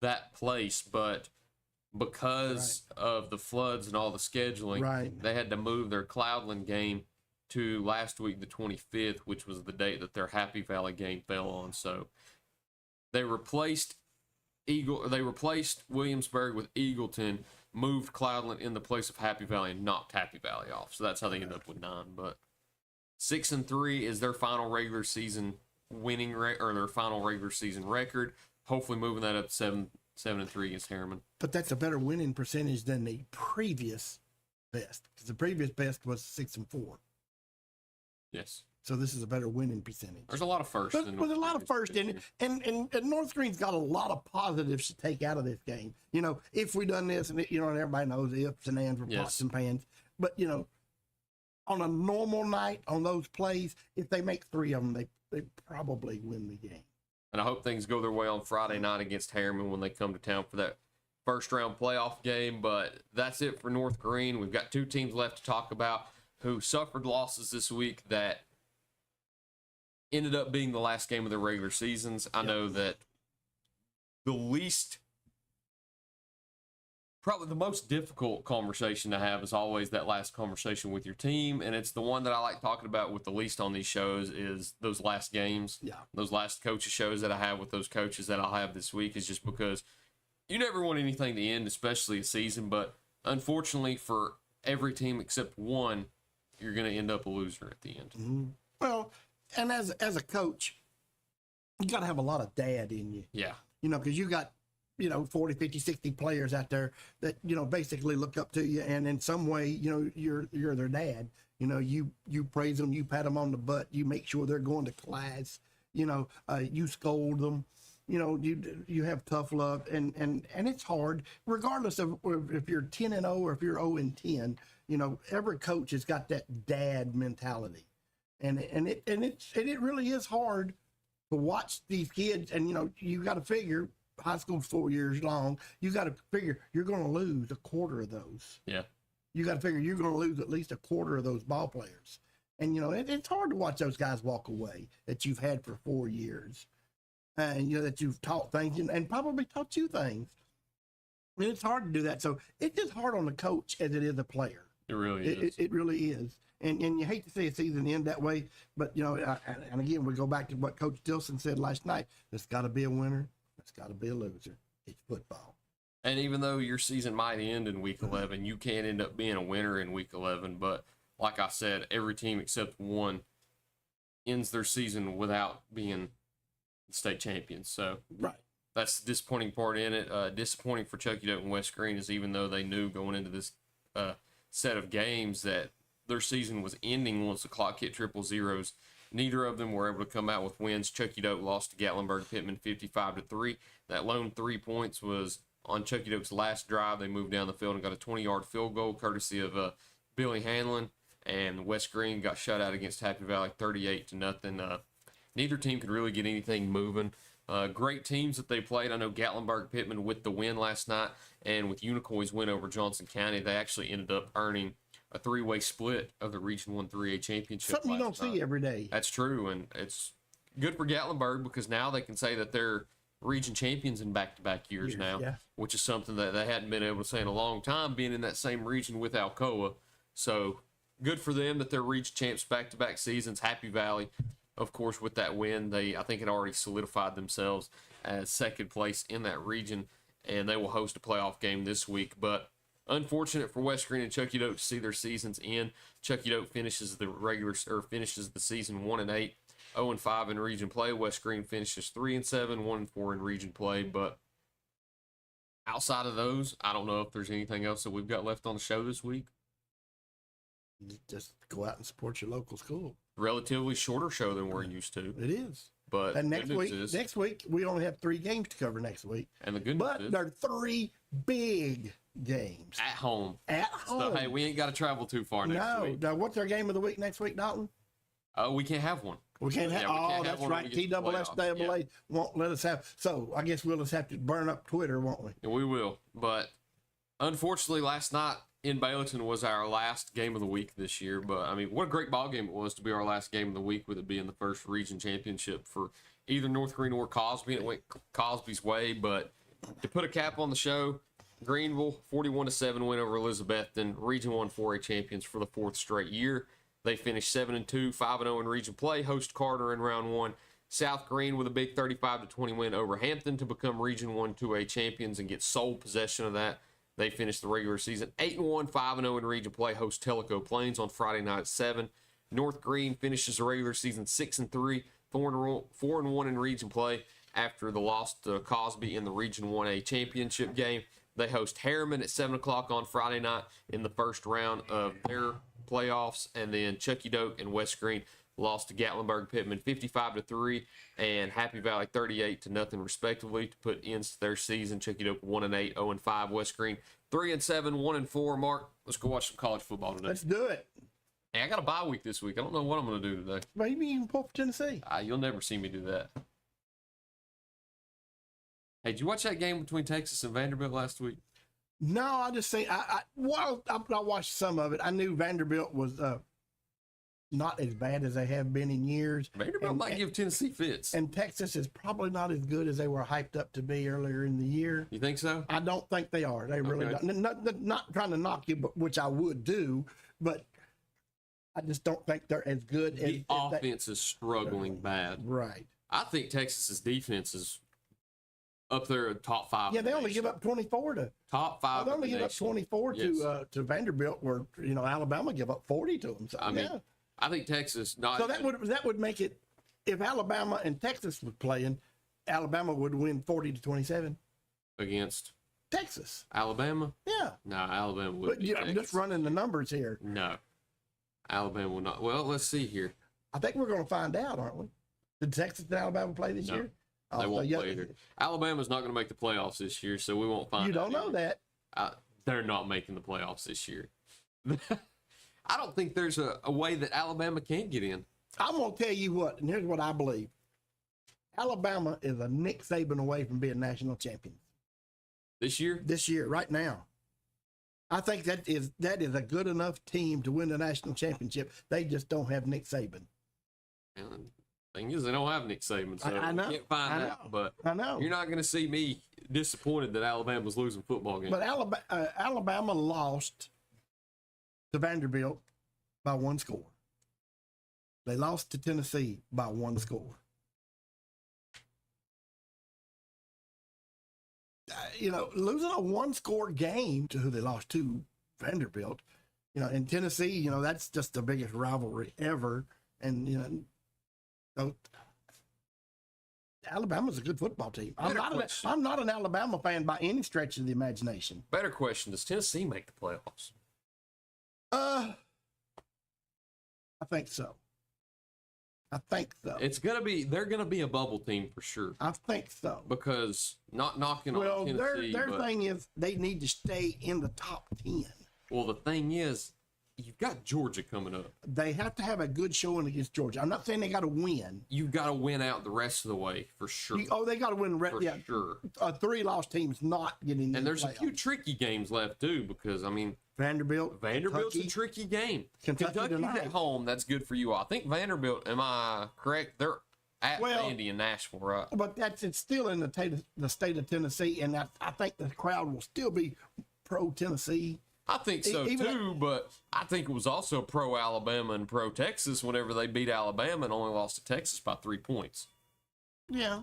S1: that place, but because of the floods and all the scheduling, they had to move their Cloudland game to last week, the 25th, which was the date that their Happy Valley game fell on. So they replaced Williamsburg with Eagleton, moved Cloudland in the place of Happy Valley, and knocked Happy Valley off. So that's how they ended up with 9. But 6-3 is their final regular season winning or their final regular season record. Hopefully moving that up to 7-3 against Harriman.
S2: But that's a better winning percentage than the previous best, because the previous best was 6-4.
S1: Yes.
S2: So this is a better winning percentage.
S1: There's a lot of firsts.
S2: There's a lot of first in it. And North Green's got a lot of positives to take out of this game. If we done this, and everybody knows ifs and ands were pots and pans. But, on a normal night, on those plays, if they make 3 of them, they probably win the game.
S1: And I hope things go their way on Friday night against Harriman when they come to town for that first round playoff game. But that's it for North Green. We've got 2 teams left to talk about who suffered losses this week that ended up being the last game of their regular seasons. I know that the least Probably the most difficult conversation to have is always that last conversation with your team, and it's the one that I like talking about with the least on these shows is those last games.
S2: Yeah.
S1: Those last coaches shows that I have with those coaches that I'll have this week is just because you never want anything to end, especially a season, but unfortunately for every team except one, you're going to end up a loser at the end.
S2: Mm-hmm. Well, and as a coach, you got to have a lot of dad in you.
S1: Yeah.
S2: You know, because you got, 40, 50, 60 players out there that, basically look up to you. And in some way, you're their dad. You praise them, you pat them on the butt, you make sure they're going to class, you scold them, you have tough love. And it's hard, regardless of if you're 10-0 or if you're 0-10, every coach has got that dad mentality. And it really is hard to watch these kids. And, you got to figure, high school's 4 years long. You got to figure you're going to lose a quarter of those.
S1: Yeah.
S2: You got to figure you're going to lose at least a quarter of those ball players. And, it's hard to watch those guys walk away that you've had for 4 years. And, that you've taught things and probably taught you things. And it's hard to do that. So it's just hard on the coach as it is a player.
S1: It really is.
S2: It really is. And you hate to see a season end that way. But, and again, we go back to what Coach Dilson said last night. There's got to be a winner. There's got to be a loser. It's football.
S1: And even though your season might end in week 11, you can end up being a winner in week 11. But like I said, every team except one ends their season without being the state champions. So
S2: right.
S1: That's the disappointing part in it. Disappointing for Chucky Doak and West Green is even though they knew going into this set of games that their season was ending once the clock hit triple zeros, neither of them were able to come out with wins. Chucky Doak lost to Gatlinburg Pittman 55-3. That lone 3 points was on Chucky Doak's last drive. They moved down the field and got a 20-yard field goal courtesy of Billy Hanlon. And West Green got shut out against Happy Valley 38-0. Neither team could really get anything moving. Great teams that they played. I know Gatlinburg Pittman with the win last night, and with Unicoi win over Johnson County, they actually ended up earning a three-way split of the Region 1 3A championship.
S2: Something you don't see every day.
S1: That's true, and it's good for Gatlinburg because now they can say that they're region champions in back-to-back years now,
S2: yeah.
S1: Which is something that they hadn't been able to say in a long time, being in that same region with Alcoa. So good for them that they're region champs back-to-back seasons. Happy Valley, of course, with that win, I think it already solidified themselves as second place in that region, and they will host a playoff game this week. But unfortunate for West Green and Chucky Doak to see their seasons end. Chucky Doak finishes the season 1-8, 0-5 in region play. West Green finishes 3-7, 1-4 in region play. But outside of those, I don't know if there's anything else that we've got left on the show this week.
S2: Just go out and support your local school.
S1: Relatively shorter show than we're used to.
S2: It is.
S1: But
S2: and next week we only have 3 games to cover next week.
S1: And the good news is,
S2: they're 3 big games
S1: at home.
S2: So
S1: hey, we ain't got to travel too far next week.
S2: Now, what's our game of the week next week, Dalton?
S1: We can't have one.
S2: We can't have. That's right. TSSAA won't let us have. So I guess we'll just have to burn up Twitter, won't we?
S1: And we will. But unfortunately, last night in Bayleton was our last game of the week this year. But I mean, what a great ball game it was to be our last game of the week, with it being the first region championship for either North Green or Cosby. And it went Cosby's way. But to put a cap on the show, Greeneville 41-7 win over Elizabethton, Region 1 4A champions for the 4th straight year. They finished 7-2, 5-0 in region play, host Carter in round 1. South Green with a big 35-20 win over Hampton to become Region 1 2A champions and get sole possession of that. They finished the regular season 8-1, 5-0 in region play, host Tellico Plains on Friday night at 7. North Green finishes the regular season 6-3, 4-1 in region play after the loss to Cosby in the Region 1A championship game. They host Harriman at 7 o'clock on Friday night in the first round of their playoffs. And then Chucky Doak and West Green lost to Gatlinburg Pittman 55-3 and Happy Valley 38-0 respectively to put ends to their season. Chucky Doak 1-8, 0-5. West Green 3-7, 1-4. Mark, let's go watch some college football today.
S2: Let's do it.
S1: Hey, I got a bye week this week. I don't know what I'm going to do today.
S2: Maybe you can pull for Tennessee.
S1: You'll never see me do that. Hey, did you watch that game between Texas and Vanderbilt last week?
S2: No, I just think I watched some of it. I knew Vanderbilt was not as bad as they have been in years.
S1: Vanderbilt might give Tennessee fits.
S2: And Texas is probably not as good as they were hyped up to be earlier in the year.
S1: You think so?
S2: I don't think they are. They really
S1: Okay.
S2: don't. Not trying to knock you, but which I would do, but I just don't think they're as good as
S1: The offense is struggling bad.
S2: Right.
S1: I think Texas's defense is up there at top 5.
S2: Yeah,
S1: in the
S2: they only
S1: nation.
S2: give up 24 to.
S1: top 5.
S2: They only
S1: in the
S2: give up
S1: nation.
S2: 24
S1: Yes.
S2: to Vanderbilt, where Alabama give up 40 to them. So,
S1: I mean,
S2: yeah.
S1: I think Texas. Not
S2: So that would make it, if Alabama and Texas were playing, Alabama would win 40-27.
S1: against
S2: Texas.
S1: Alabama.
S2: Yeah.
S1: No, Alabama would.
S2: But
S1: beat
S2: I'm
S1: Texas.
S2: just running the numbers here.
S1: No, Alabama will not. Well, let's see here.
S2: I think we're going to find out, aren't we? Did Texas and Alabama play this
S1: No,
S2: year?
S1: They
S2: Oh,
S1: won't
S2: yeah.
S1: play either. Alabama's not going to make the playoffs this year, so we won't find.
S2: You
S1: out
S2: don't know
S1: either.
S2: that.
S1: They're not making the playoffs this year. I don't think there's a way that Alabama can get in.
S2: I'm going to tell you what, and here's what I believe. Alabama is a Nick Saban away from being national champion
S1: This year,
S2: this year, right now. I think that is a good enough team to win the national championship. They just don't have Nick Saban.
S1: and the thing is, they don't have Nick Saban, so
S2: I know.
S1: we can't find
S2: I
S1: out.
S2: know.
S1: But
S2: I know.
S1: you're not going to see me disappointed that Alabama's losing football games.
S2: But Alabama lost to Vanderbilt by 1 score. They lost to Tennessee by 1 score. Losing a 1-score game to who they lost to, Vanderbilt, in Tennessee, that's just the biggest rivalry ever. And, Alabama's a good football team. I'm not an Alabama fan by any stretch of the imagination.
S1: Better question: does Tennessee make the playoffs?
S2: I think so.
S1: They're gonna be a bubble team for sure.
S2: I think so.
S1: Because not knocking
S2: Well,
S1: on Tennessee,
S2: their
S1: but,
S2: thing is they need to stay in the top 10.
S1: well, the thing is, you've got Georgia coming up.
S2: They have to have a good showing against Georgia. I'm not saying they got to win.
S1: You've got to win out the rest of the way for sure.
S2: They got to win.
S1: For sure.
S2: A 3-loss team's not getting in
S1: And there's
S2: the
S1: a few
S2: playoffs.
S1: tricky games left too, because I mean,
S2: Vanderbilt's
S1: Vanderbilt's
S2: Kentucky.
S1: a tricky game.
S2: Kentucky
S1: Kentucky's
S2: tonight.
S1: at home. That's good for you. I think Vanderbilt. Am I correct? They're at Vandy in Nashville, right?
S2: But it's still in the state of Tennessee, and I think the crowd will still be pro Tennessee.
S1: I think so
S2: Even-
S1: too, but I think it was also pro Alabama and pro Texas whenever they beat Alabama and only lost to Texas by 3 points.
S2: Yeah.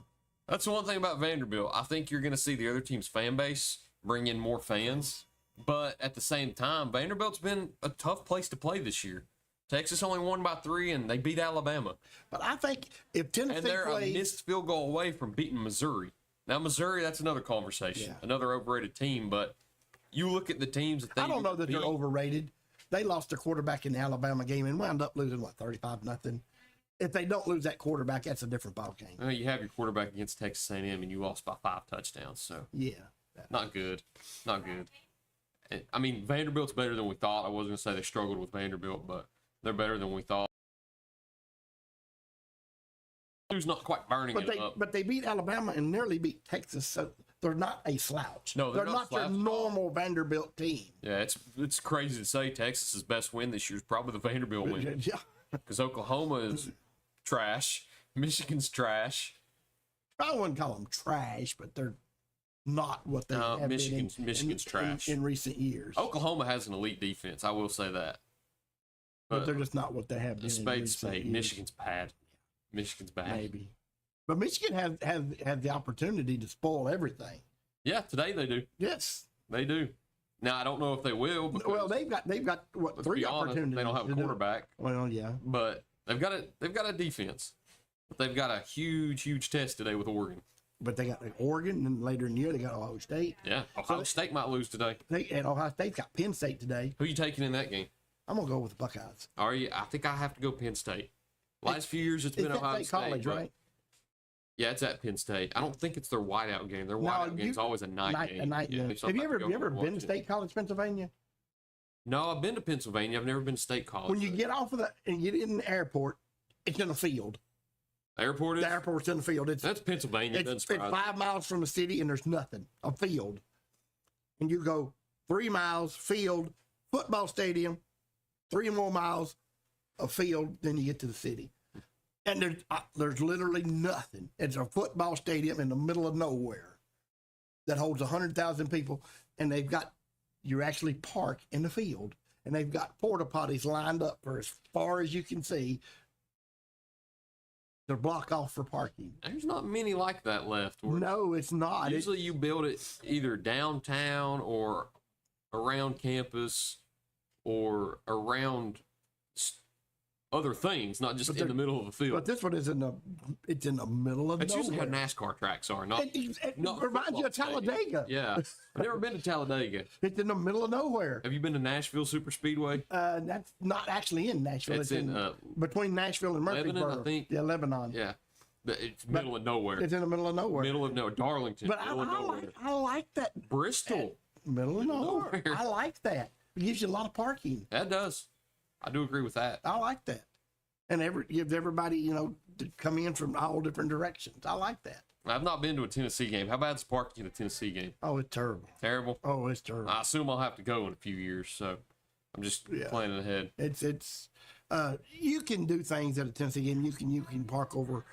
S1: That's the one thing about Vanderbilt. I think you're going to see the other team's fan base bring in more fans, but at the same time, Vanderbilt's been a tough place to play this year. Texas only won by 3, and they beat Alabama.
S2: But I think if Tennessee
S1: And they're a
S2: plays,
S1: missed field goal away from beating Missouri. Now, Missouri, that's another conversation,
S2: Yeah.
S1: another overrated team, but you look at the teams that they
S2: I don't know that
S1: beat.
S2: they're overrated. They lost their quarterback in the Alabama game and wound up losing 35-0. If they don't lose that quarterback, that's a different ball game.
S1: Well, you have your quarterback against Texas A&M, and you lost by 5 touchdowns, so
S2: Yeah.
S1: not good. Not good. I mean, Vanderbilt's better than we thought. I wasn't going to say they struggled with Vanderbilt, but they're better than we thought. Who's not quite burning it up.
S2: But they beat Alabama and nearly beat Texas, so they're not a slouch.
S1: No, they're not
S2: not your
S1: slouch at all.
S2: normal Vanderbilt team.
S1: Yeah, it's crazy to say Texas's best win this year is probably the Vanderbilt win.
S2: Yeah.
S1: Because Oklahoma is trash. Michigan's trash.
S2: I wouldn't call them trash, but they're not what they have
S1: Michigan's
S2: been
S1: trash.
S2: in recent years.
S1: Oklahoma has an elite defense. I will say that.
S2: But they're just not what they have been in
S1: Spade,
S2: recent
S1: spade.
S2: years.
S1: Michigan's bad. Michigan's bad.
S2: Maybe. But Michigan has the opportunity to spoil everything.
S1: Yeah, today they do.
S2: Yes.
S1: They do. Now I don't know if they will. Because,
S2: Well, they've got what,
S1: let's
S2: 3
S1: be honest,
S2: opportunities.
S1: they don't have a
S2: to do it.
S1: quarterback,
S2: Well, yeah.
S1: but they've got a defense. But they've got a huge test today with Oregon.
S2: But they got Oregon, and then later in the year they got Ohio State.
S1: Yeah, Ohio State might lose today.
S2: And Ohio State's got Penn State today.
S1: Who you taking in that game?
S2: I'm gonna go with the Buckeyes.
S1: Are you? I think I have to go Penn State. Last few years it's
S2: It's
S1: been
S2: at
S1: Ohio
S2: State
S1: State.
S2: College,
S1: but-
S2: right?
S1: Yeah, it's at Penn State. I don't think it's their whiteout game. Their whiteout game's always a night game.
S2: A night
S1: Yeah,
S2: game.
S1: so
S2: Have
S1: I'm
S2: you
S1: about to
S2: ever
S1: go
S2: been to
S1: watch it.
S2: State College, Pennsylvania?
S1: No, I've been to Pennsylvania. I've never been to State College.
S2: When you get off of and get in the airport, it's in a field.
S1: Airport is?
S2: The airport's in the field.
S1: That's Pennsylvania. Doesn't
S2: It's
S1: surprise me.
S2: 5 miles from the city, and there's nothing. A field. And you go 3 miles, field, football stadium, 3 more miles, a field, then you get to the city. And there's literally nothing. It's a football stadium in the middle of nowhere that holds 100,000 people, and you actually park in the field, and they've got porta potties lined up for as far as you can see. They're block off for parking.
S1: There's not many like that left.
S2: No, it's not.
S1: Usually you build it either downtown or around campus or around other things, not just in the middle of the field.
S2: But this one is in the middle of
S1: That's usually how
S2: nowhere.
S1: NASCAR tracks are. Not,
S2: It
S1: not
S2: reminds you of
S1: football stadiums.
S2: Talladega.
S1: Yeah. I've never been to Talladega.
S2: It's in the middle of nowhere.
S1: Have you been to Nashville Super Speedway?
S2: That's not actually in Nashville.
S1: It's
S2: It's
S1: in
S2: between Nashville and Murfreesboro.
S1: Lebanon, I think.
S2: Yeah, Lebanon.
S1: Yeah. But it's middle of nowhere.
S2: It's in the middle of nowhere.
S1: Middle of nowhere. Darlington.
S2: But
S1: middle of nowhere.
S2: I like that.
S1: Bristol.
S2: Middle of nowhere.
S1: nowhere.
S2: I like that. It gives you a lot of parking.
S1: That does. I do agree with that.
S2: I like that. And gives everybody, to come in from all different directions. I like that.
S1: I've not been to a Tennessee game. How bad's parking at a Tennessee game?
S2: Oh, it's terrible.
S1: Terrible?
S2: Oh, it's terrible.
S1: I assume I'll have to go in a few years, so I'm just planning ahead.
S2: It's you can do things at a Tennessee game. You can park over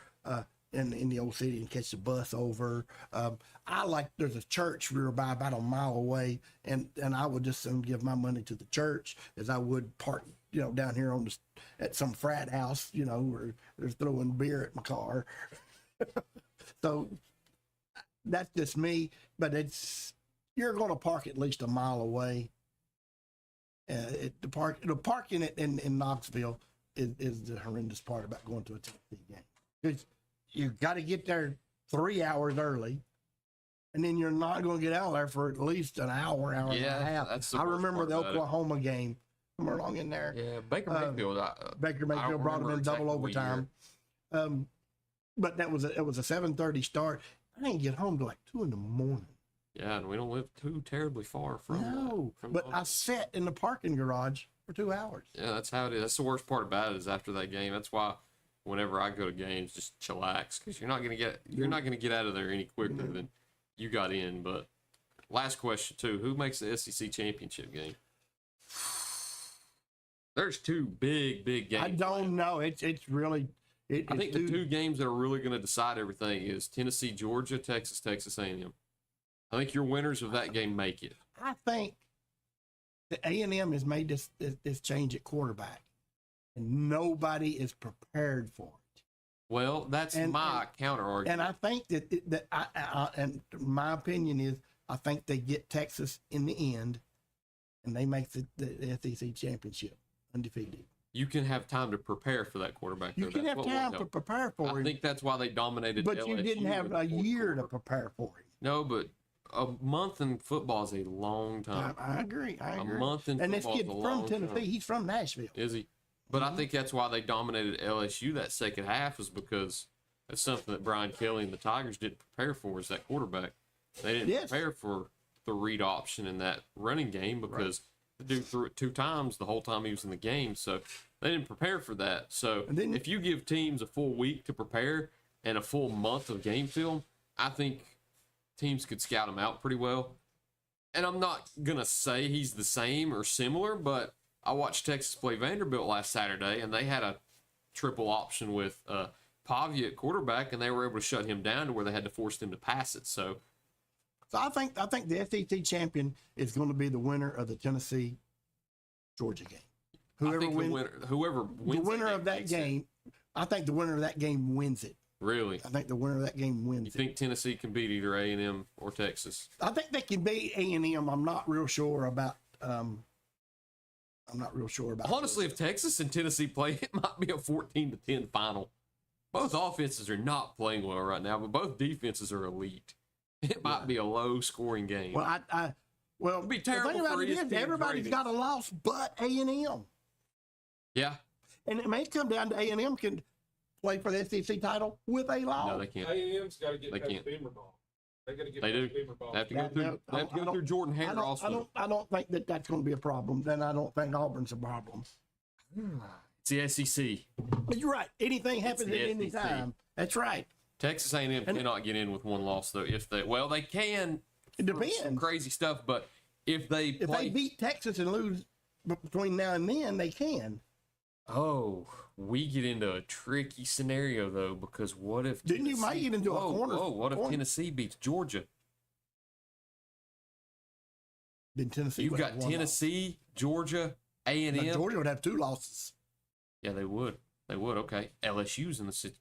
S2: in the old city and catch the bus over. There's a church nearby about a mile away, and I would just soon give my money to the church as I would park down here at some frat house, where they're throwing beer at my car. So that's just me, but you're going to park at least a mile away. The parking in Knoxville is the horrendous part about going to a Tennessee game. Because you got to get there 3 hours early, and then you're not going to get out of there for at least an hour and a half.
S1: That's the
S2: I
S1: worst
S2: remember
S1: part
S2: the
S1: about it.
S2: Oklahoma game. Somewhere along in there.
S1: Yeah, Baker Mayfield.
S2: Baker Mayfield brought him in double overtime. But it was a 7:30 start. I didn't get home till like 2 a.m.
S1: Yeah, and we don't live too terribly far from.
S2: No,
S1: from
S2: but I sat in the parking garage for 2 hours.
S1: Yeah, that's how it is. That's the worst part about it is after that game. That's why whenever I go to games, just chillax because you're not gonna get out of there any quicker than you got in. But last question too: who makes the SEC championship game? There's two big games.
S2: I don't know. It's really.
S1: I think the two games that are really going to decide everything is Tennessee, Georgia, Texas, Texas A&M. I think your winners of that game make it.
S2: I think the A&M has made this change at quarterback, and nobody is prepared for it.
S1: Well, that's my counter argument.
S2: And I think that and my opinion is, I think they get Texas in the end, and they make the SEC championship undefeated.
S1: You can have time to prepare for that quarterback.
S2: You can have time to prepare for him.
S1: I think that's why they dominated.
S2: But
S1: LSU
S2: you didn't have a year to prepare for him.
S1: No, but a month in football is a long time.
S2: I agree.
S1: A month in
S2: and this
S1: football is
S2: kid
S1: a
S2: from
S1: long
S2: Tennessee,
S1: time.
S2: he's from Nashville.
S1: Is he? But I think that's why they dominated LSU that second half is because that's something that Brian Kelly and the Tigers didn't prepare for is that quarterback. They didn't prepare for the read option in that running game because the dude threw it 2 times the whole time he was in the game. So they didn't prepare for that. So if you give teams a full week to prepare and a full month of game film, I think teams could scout him out pretty well. And I'm not going to say he's the same or similar, but I watched Texas play Vanderbilt last Saturday, and they had a triple option with Pavia at quarterback, and they were able to shut him down to where they had to force him to pass it. So
S2: I think the SEC champion is going to be the winner of the Tennessee Georgia game. Whoever wins the winner of that game, I think the winner of that game wins it.
S1: Really?
S2: I think the winner of that game wins
S1: it. You think Tennessee can beat either A&M or Texas?
S2: I think they can beat A&M. I'm not real sure about.
S1: Honestly, if Texas and Tennessee play, it might be a 14-10 final. Both offenses are not playing well right now, but both defenses are elite. It might be a low-scoring game.
S2: Well,
S1: it'd be terrible
S2: the thing about
S1: for
S2: it is,
S1: ESPN's
S2: everybody's
S1: ratings.
S2: got a loss but A&M.
S1: Yeah.
S2: And it may come down to A&M can play for the SEC title with a loss.
S1: No, they can't.
S4: A&M's got to get
S1: They
S4: past
S1: can't.
S4: Beamer ball. They got to get
S1: They
S4: past
S1: do.
S4: Beamer ball.
S1: They have to go through. They have to go through Jordan Hare also.
S2: I don't think that's going to be a problem. Then I don't think Auburn's a problem.
S1: It's the SEC.
S2: But you're right. Anything happens at
S1: the
S2: any
S1: SEC.
S2: time. That's right.
S1: Texas A&M cannot get in with one loss though. They can.
S2: It depends.
S1: Some crazy stuff, but if they
S2: If they beat Texas and lose between now and then, they can.
S1: Oh, we get into a tricky scenario though, because what if
S2: Then you might get into a corner.
S1: Oh, what if
S2: corner.
S1: Tennessee beats Georgia?
S2: Then Tennessee.
S1: You've
S2: would have
S1: got
S2: one
S1: Tennessee, Georgia, A and
S2: loss. Now,
S1: M.
S2: Georgia would have 2 losses.
S1: Yeah, they would. They would. Okay, LSU's in the city,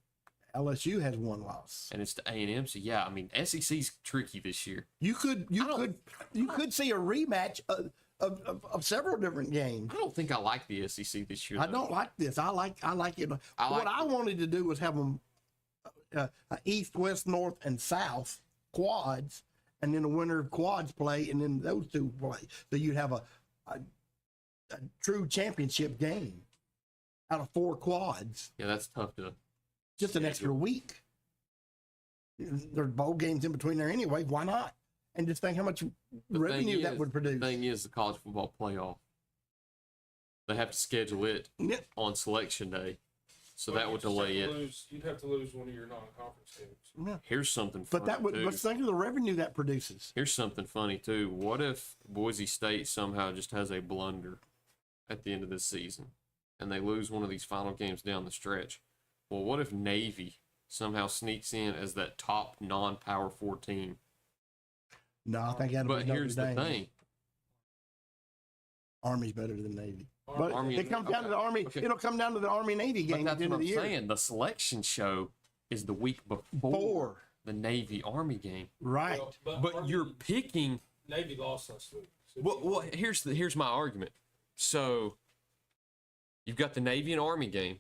S2: LSU has 1 loss.
S1: and it's the A and M. So yeah, I mean SEC's tricky this year.
S2: You could see a rematch of several different games.
S1: I don't think I like the SEC this year.
S2: I
S1: though.
S2: don't like this. I like it. What I wanted to do was have them east, west, north, and south quads, and then the winner of quads play, and then those 2 play. So you'd have a true championship game out of 4 quads.
S1: Yeah, that's tough to.
S2: Just an extra week. There's bowl games in between there anyway. Why not? And just think how much revenue that would produce.
S1: The thing is, the college football playoff, they have to schedule it
S2: Yeah.
S1: on selection day, so
S4: Well,
S1: that
S4: you'd
S1: would
S4: just have
S1: delay
S4: to
S1: it.
S4: You'd have to lose one of your non-conference games.
S2: Yeah.
S1: Here's something.
S2: But
S1: funny,
S2: that would,
S1: too.
S2: let's think of the revenue that produces.
S1: Here's something funny too. What if Boise State somehow just has a blunder at the end of this season, and they lose one of these final games down the stretch? Well, what if Navy somehow sneaks in as that top non-Power 4 team?
S2: No, I think that'll
S1: But
S2: be Notre
S1: here's the
S2: Dame.
S1: thing.
S2: Army's better than Navy. But
S1: Army
S2: it
S1: and-
S2: comes down to the
S1: okay,
S2: Army.
S1: okay.
S2: It'll come down to the Army-Navy
S1: But
S2: game at
S1: that's
S2: the end
S1: what
S2: of
S1: I'm
S2: the year.
S1: saying. The selection show is the week before
S2: Four.
S1: the Navy Army game.
S2: Right.
S1: But
S4: Army-
S1: you're picking.
S4: Navy lost last week. So
S1: Well, here's my argument. So you've got the Navy and Army game.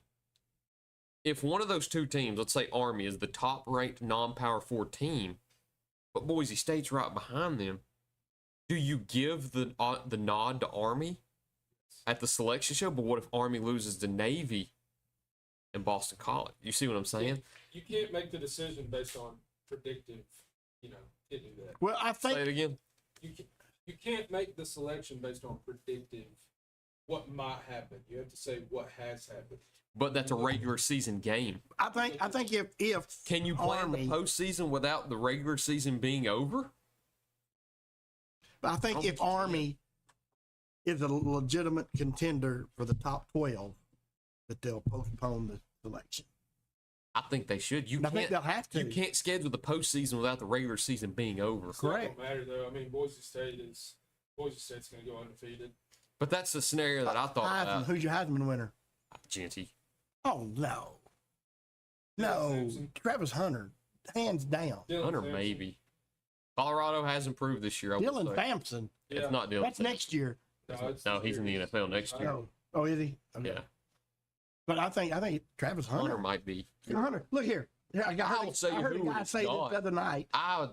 S1: If one of those 2 teams, let's say Army, is the top-ranked non-Power 4 team, but Boise State's right behind them, do you give the nod to Army at the selection show? But what if Army loses to Navy in Boston College? You see what I'm saying?
S4: you can't make the decision based on predictive. Can't do that.
S2: Well, I
S1: Say it
S2: think
S1: again.
S4: You can't make the selection based on predictive what might happen. You have to say what has happened.
S1: But that's a regular season game.
S2: if
S1: Can you play
S2: Army,
S1: in the postseason without the regular season being over?
S2: I think if Army is a legitimate contender for the top 12, that they'll postpone the selection.
S1: I think they should.
S2: And I think they'll have to.
S1: You can't schedule the postseason without the regular season being over.
S4: It's not
S2: Correct.
S4: gonna matter though. I mean, Boise State's going to go undefeated.
S1: But that's the scenario that I thought
S2: Heisman,
S1: about.
S2: who's your Heisman winner?
S1: Genty.
S2: Oh no,
S4: Dylan Sampson.
S2: Travis Hunter, hands down.
S4: Dylan
S1: Hunter,
S4: Sampson.
S1: maybe. Colorado has improved this year. I would
S2: Dylan
S1: say.
S2: Sampson,
S4: Yeah.
S1: It's not Dylan.
S2: that's
S1: Sampson.
S2: next year.
S1: No, he's in the NFL next year.
S2: No, oh, is he? Okay.
S1: Yeah.
S2: But I think Travis Hunter.
S1: Hunter might be.
S2: Hunter, look here. I
S1: I'll say
S2: heard a
S1: who
S2: guy
S1: it's
S2: say this
S1: not.
S2: the other night.
S1: I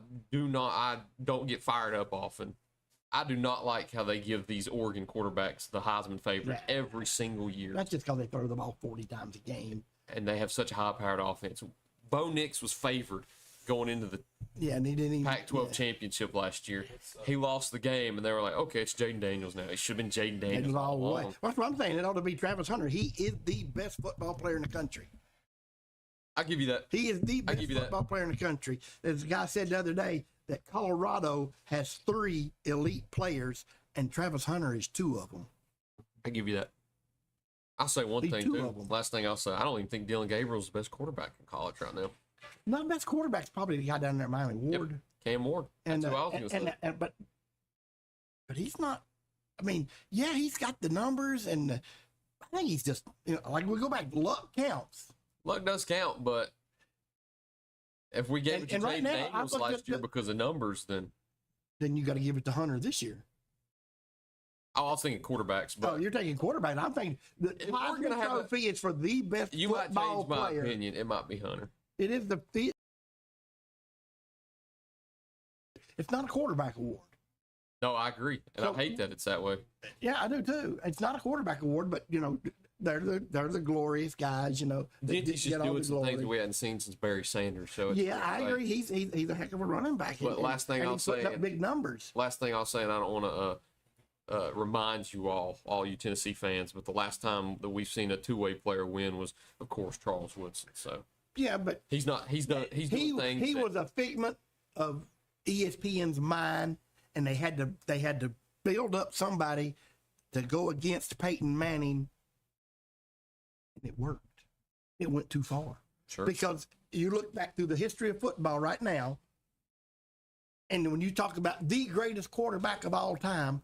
S1: don't get fired up often. I do not like how they give these Oregon quarterbacks the Heisman favorite
S2: Yeah.
S1: every single year.
S2: That's just because they throw the ball 40 times a game.
S1: And they have such a high-powered offense. Bo Nix was favored going into the
S2: Yeah, and he didn't even.
S1: Pac-12
S2: yeah.
S1: championship last year. He lost the game, and they were like, okay, it's Jaden Daniels now. It should have been Jaden Daniels
S2: It's
S1: all
S2: all the way.
S1: along.
S2: That's what I'm saying. It ought to be Travis Hunter. He is the best football player in the country.
S1: I'll give you that.
S2: He is the best
S1: give you that.
S2: football player in the country. As the guy said the other day, that Colorado has 3 elite players, and Travis Hunter is 2 of them.
S1: I'll give you that. I'll say one
S2: He's
S1: thing,
S2: 2
S1: too.
S2: of 'em.
S1: Last thing I'll say, I don't even think Dylan Gabriel's the best quarterback in college right now.
S2: Not best quarterback's probably the guy down there at Miami, Ward.
S1: Cam Ward. That's who I was going to say.
S2: But he's not. I mean, yeah, he's got the numbers, and I think he's just like we go back. Luck counts.
S1: Luck does count, but if we gave it to
S2: And right
S1: Jaden
S2: now, I
S1: Daniels
S2: looked
S1: last
S2: at
S1: year
S2: the-
S1: because of numbers, then
S2: Then you got to give it to Hunter this year.
S1: I was thinking quarterbacks. But
S2: Oh, you're taking quarterback. I'm thinking the
S1: If we're gonna
S2: Heisman
S1: have a-
S2: Trophy is for the best
S1: you might
S2: football
S1: change my
S2: player.
S1: opinion. It might be Hunter.
S2: It is It's not a quarterback award.
S1: No, I agree, and
S2: So-
S1: I hate that it's that way.
S2: Yeah, I do too. It's not a quarterback award, but they're the glorious guys. That
S1: Genty's
S2: get
S1: just
S2: all
S1: doing
S2: the
S1: some things
S2: glory.
S1: that we hadn't seen since Barry Sanders. So it's
S2: Yeah, I
S1: like-
S2: agree. He's a heck of a running back.
S1: But last thing
S2: and
S1: I'll
S2: he's putting
S1: say-
S2: up big numbers.
S1: Last thing I'll say, and I don't want to remind you all you Tennessee fans, but the last time that we've seen a two-way player win was, of course, Charles Woodson. So
S2: Yeah, but
S1: he's doing things.
S2: he
S1: that-
S2: was a figment of ESPN's mind, and they had to build up somebody to go against Peyton Manning and it worked. It went too far.
S1: Sure.
S2: Because you look back through the history of football right now, and when you talk about the greatest quarterback of all time,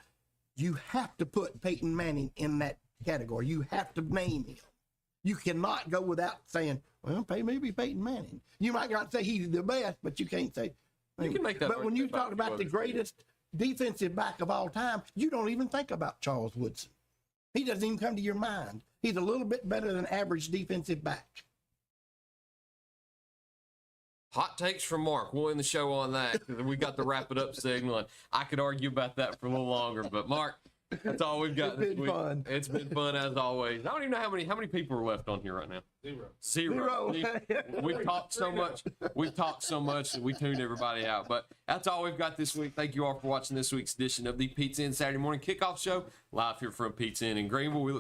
S2: you have to put Peyton Manning in that category. You have to name him. You cannot go without saying, well, maybe Peyton Manning. You might not say he's the best, but you can't say.
S1: You can make that
S2: But when you talk about the
S1: others.
S2: greatest defensive back of all time, you don't even think about Charles Woodson. He doesn't even come to your mind. He's a little bit better than average defensive back.
S1: Hot takes from Mark. We'll end the show on that because we got the wrap it up signal. And I could argue about that for a little longer, but Mark, that's all we've got this
S2: been
S1: week.
S2: fun.
S1: It's been fun as always. I don't even know how many people are left on here right now. Zero. We've talked so much. We've talked so much that we tuned everybody out. But that's all we've got this week. Thank you all for watching this week's edition of the Pizza Inn Saturday Morning Kickoff Show live here from Pizza Inn in Greeneville. We look